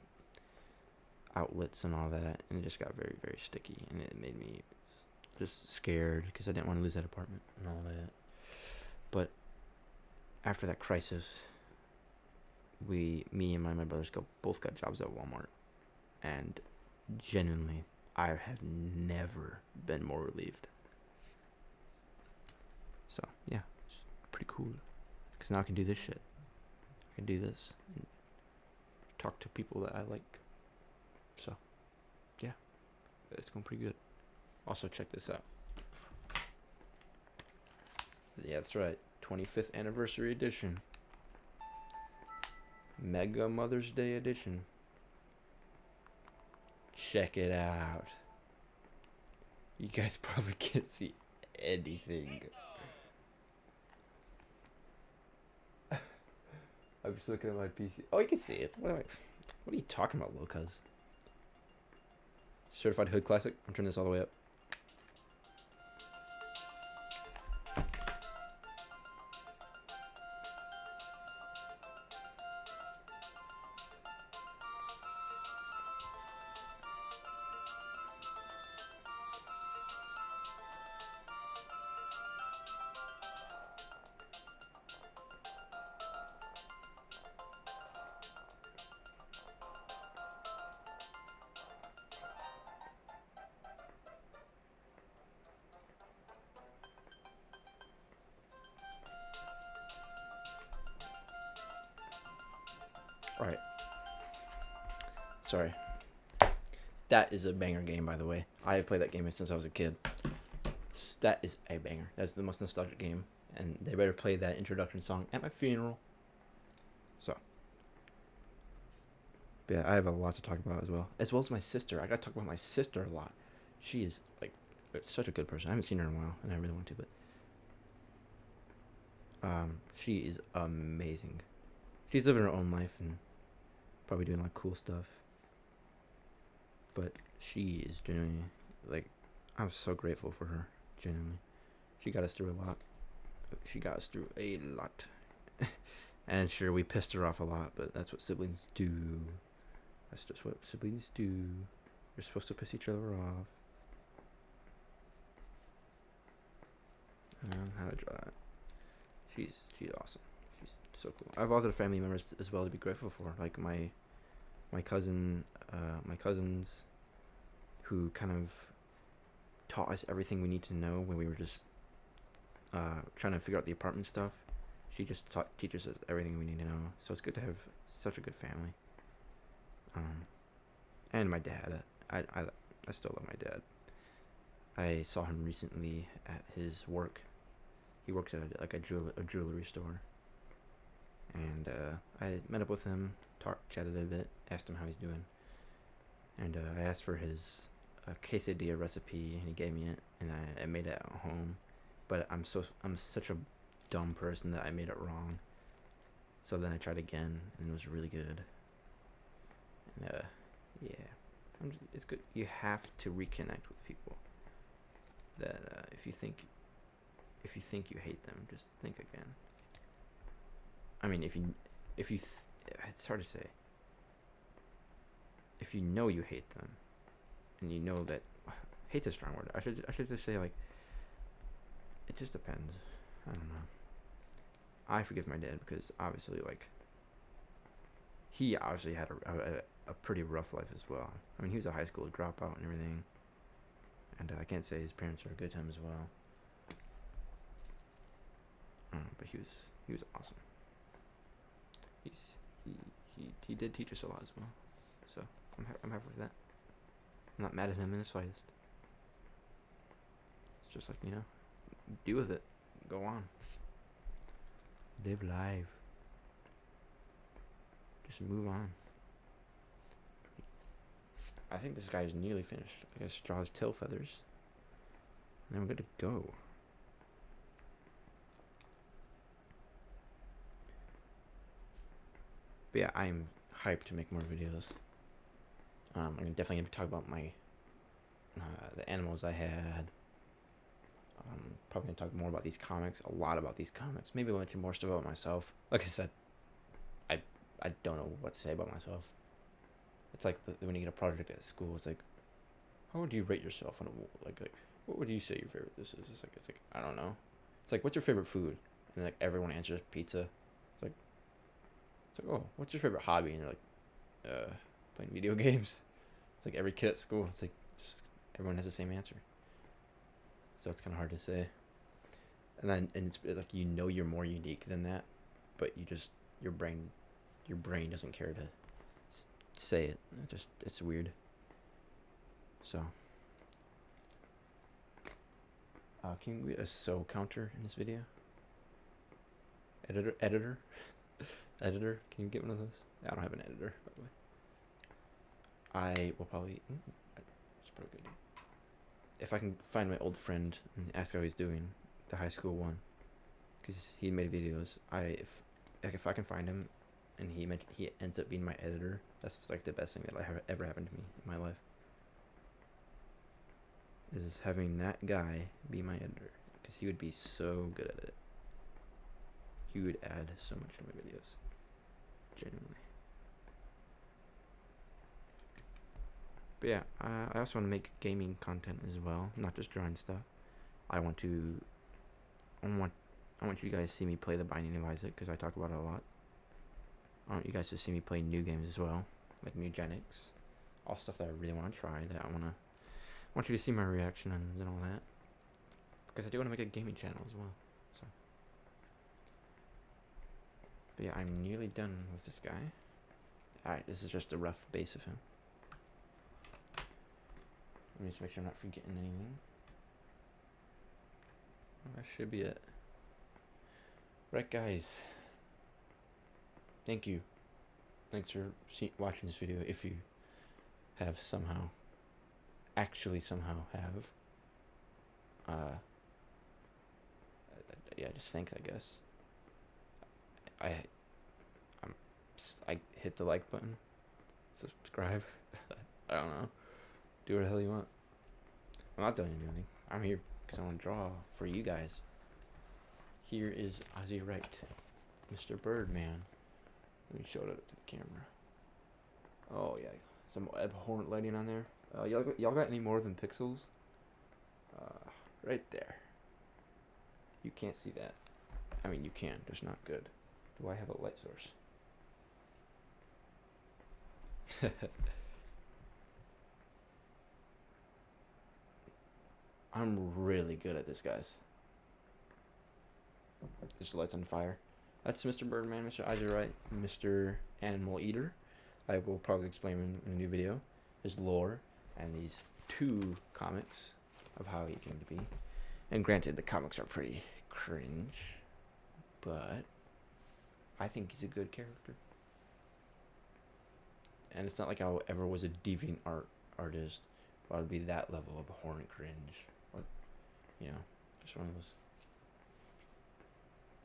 Speaker 1: outlets and all that, and it just got very, very sticky, and it made me just scared because I didn't want to lose that apartment and all that. But after that crisis, me and my brothers both got jobs at Walmart, and genuinely, I have never been more relieved. So yeah, it's pretty cool because now I can do this shit. I can do this and talk to people that I like. So yeah, it's going pretty good. Also, check this out. Yeah, that's right. 25th anniversary edition. Mega Mother's Day edition. Check it out. You guys probably can't see anything. I'm just looking at my PC. Oh, you can see it. What are you talking about, little cuz? Certified Hood Classic. I'm turning this all the way up. Alright. Sorry. That is a banger game, by the way. I have played that game since I was a kid. That is a banger. That's the most nostalgic game. And they better play that introduction song at my funeral. So. But yeah, I have a lot to talk about as well as my sister. I gotta talk about my sister a lot. She is, like, such a good person. I haven't seen her in a while, and I really want to, but she is amazing. She's living her own life and probably doing like cool stuff. But she is genuinely, like, I'm so grateful for her. Genuinely, she got us through a lot. And sure, we pissed her off a lot, but that's what siblings do. That's just what siblings do. You're supposed to piss each other off. I don't know how to draw that. She's awesome. She's so cool. I have other family members as well to be grateful for, like my cousin, my cousins, who kind of taught us everything we need to know when we were just trying to figure out the apartment stuff. She just teaches us everything we need to know. So it's good to have such a good family. And my dad. I still love my dad. I saw him recently at his work. He works at a jewelry store. And I met up with him, chatted a bit, asked him how he's doing. And I asked for his quesadilla recipe, and he gave me it, and I made it at home. But I'm such a dumb person that I made it wrong. So then I tried again, and it was really good. And yeah, it's good. You have to reconnect with people. That if you think you hate them, just think again. I mean, it's hard to say. If you know you hate them, and you know that hate's a strong word. I should just say, like, it just depends. I don't know. I forgive my dad because obviously, like, he obviously had a pretty rough life as well. I mean, he was a high school dropout and everything, and I can't say his parents are a good time as well. But he was awesome. He did teach us a lot as well, so I'm happy with that. I'm not mad at him in the slightest. It's just like, deal with it, go on, live life, just move on. I think this guy is nearly finished. I gotta straw his tail feathers, and then we're good to go. But yeah, I'm hyped to make more videos. I'm definitely gonna talk about my the animals I had. Probably gonna talk more about these comics, a lot about these comics. Maybe I'll mention more stuff about myself. Like I said, I don't know what to say about myself. It's like when you get a project at school, it's like, how would you rate yourself on a like what would you say your favorite this is? It's like I don't know. It's like, what's your favorite food? And like everyone answers pizza. It's like, oh, what's your favorite hobby? And they're like, playing video games. It's like every kid at school. It's like just everyone has the same answer. So it's kind of hard to say. And it's like, you're more unique than that, but you just your brain doesn't care to say it. It's weird. So can we get a so counter in this video? Editor, can you get one of those? I don't have an editor, by the way. I will probably. It's probably good. If I can find my old friend and ask how he's doing, the high school one, because he made videos. If I can find him, and he ends up being my editor, that's like the best thing that ever happened to me in my life. Is having that guy be my editor, because he would be so good at it. He would add so much to my videos, genuinely. But yeah, I also want to make gaming content as well, not just drawing stuff. I want you guys to see me play The Binding of Isaac, because I talk about it a lot. I want you guys to see me play new games as well, like Nugenics, all stuff that I really want to try. That I want you to see my reactions and all that, because I do want to make a gaming channel as well. So, but yeah, I'm nearly done with this guy. All right, this is just a rough base of him. Let me just make sure I'm not forgetting anything. That should be it. Right, guys. Thank you. Thanks for watching this video. If you have actually somehow have. Yeah, just thanks, I guess. I hit the like button. Subscribe. I don't know. Do what the hell you want. I'm not telling you anything. I'm here because I want to draw for you guys. Here is Ozzy Wright, Mr. Birdman. Let me show it up to the camera. Oh yeah, some abhorrent lighting on there. Y'all got any more than pixels? Right there. You can't see that. I mean, you can, just not good. Do I have a light source? I'm really good at this, guys. Just lights on fire. That's Mr. Birdman, Mr. Izurite, Mr. Animal Eater. I will probably explain in a new video his lore and these 2 comics of how he came to be. And granted, the comics are pretty cringe, but I think he's a good character. And it's not like I ever was a deviant artist. I would be that level of abhorrent cringe. But, you know, just one of those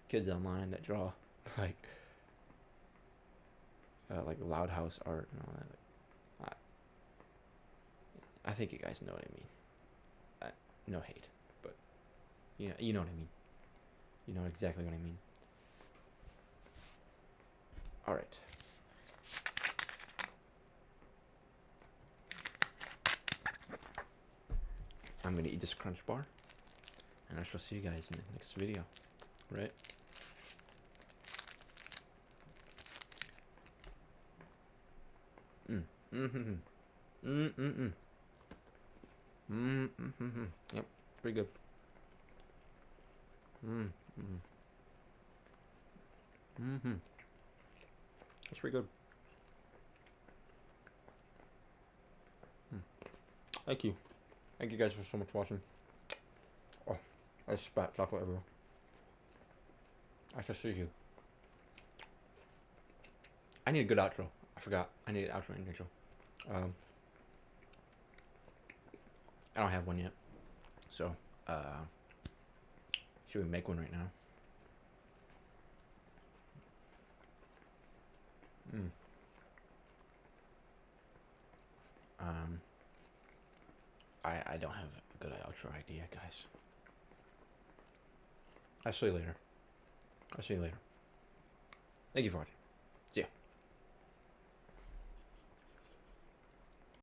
Speaker 1: kids online that draw like Loud House art and all that. I think you guys know what I mean. No hate, but you know what I mean. You know exactly what I mean. All right. I'm gonna eat this Crunch Bar, and I shall see you guys in the next video. Right? Yep, pretty good. That's pretty good. Thank you. Thank you guys for so much watching. Oh, I spat chocolate everywhere. I can see you. I need a good outro. I forgot. I need an outro and intro. I don't have one yet. So, should we make one right now? I don't have a good outro idea, guys. I'll see you later. Thank you for watching. See ya.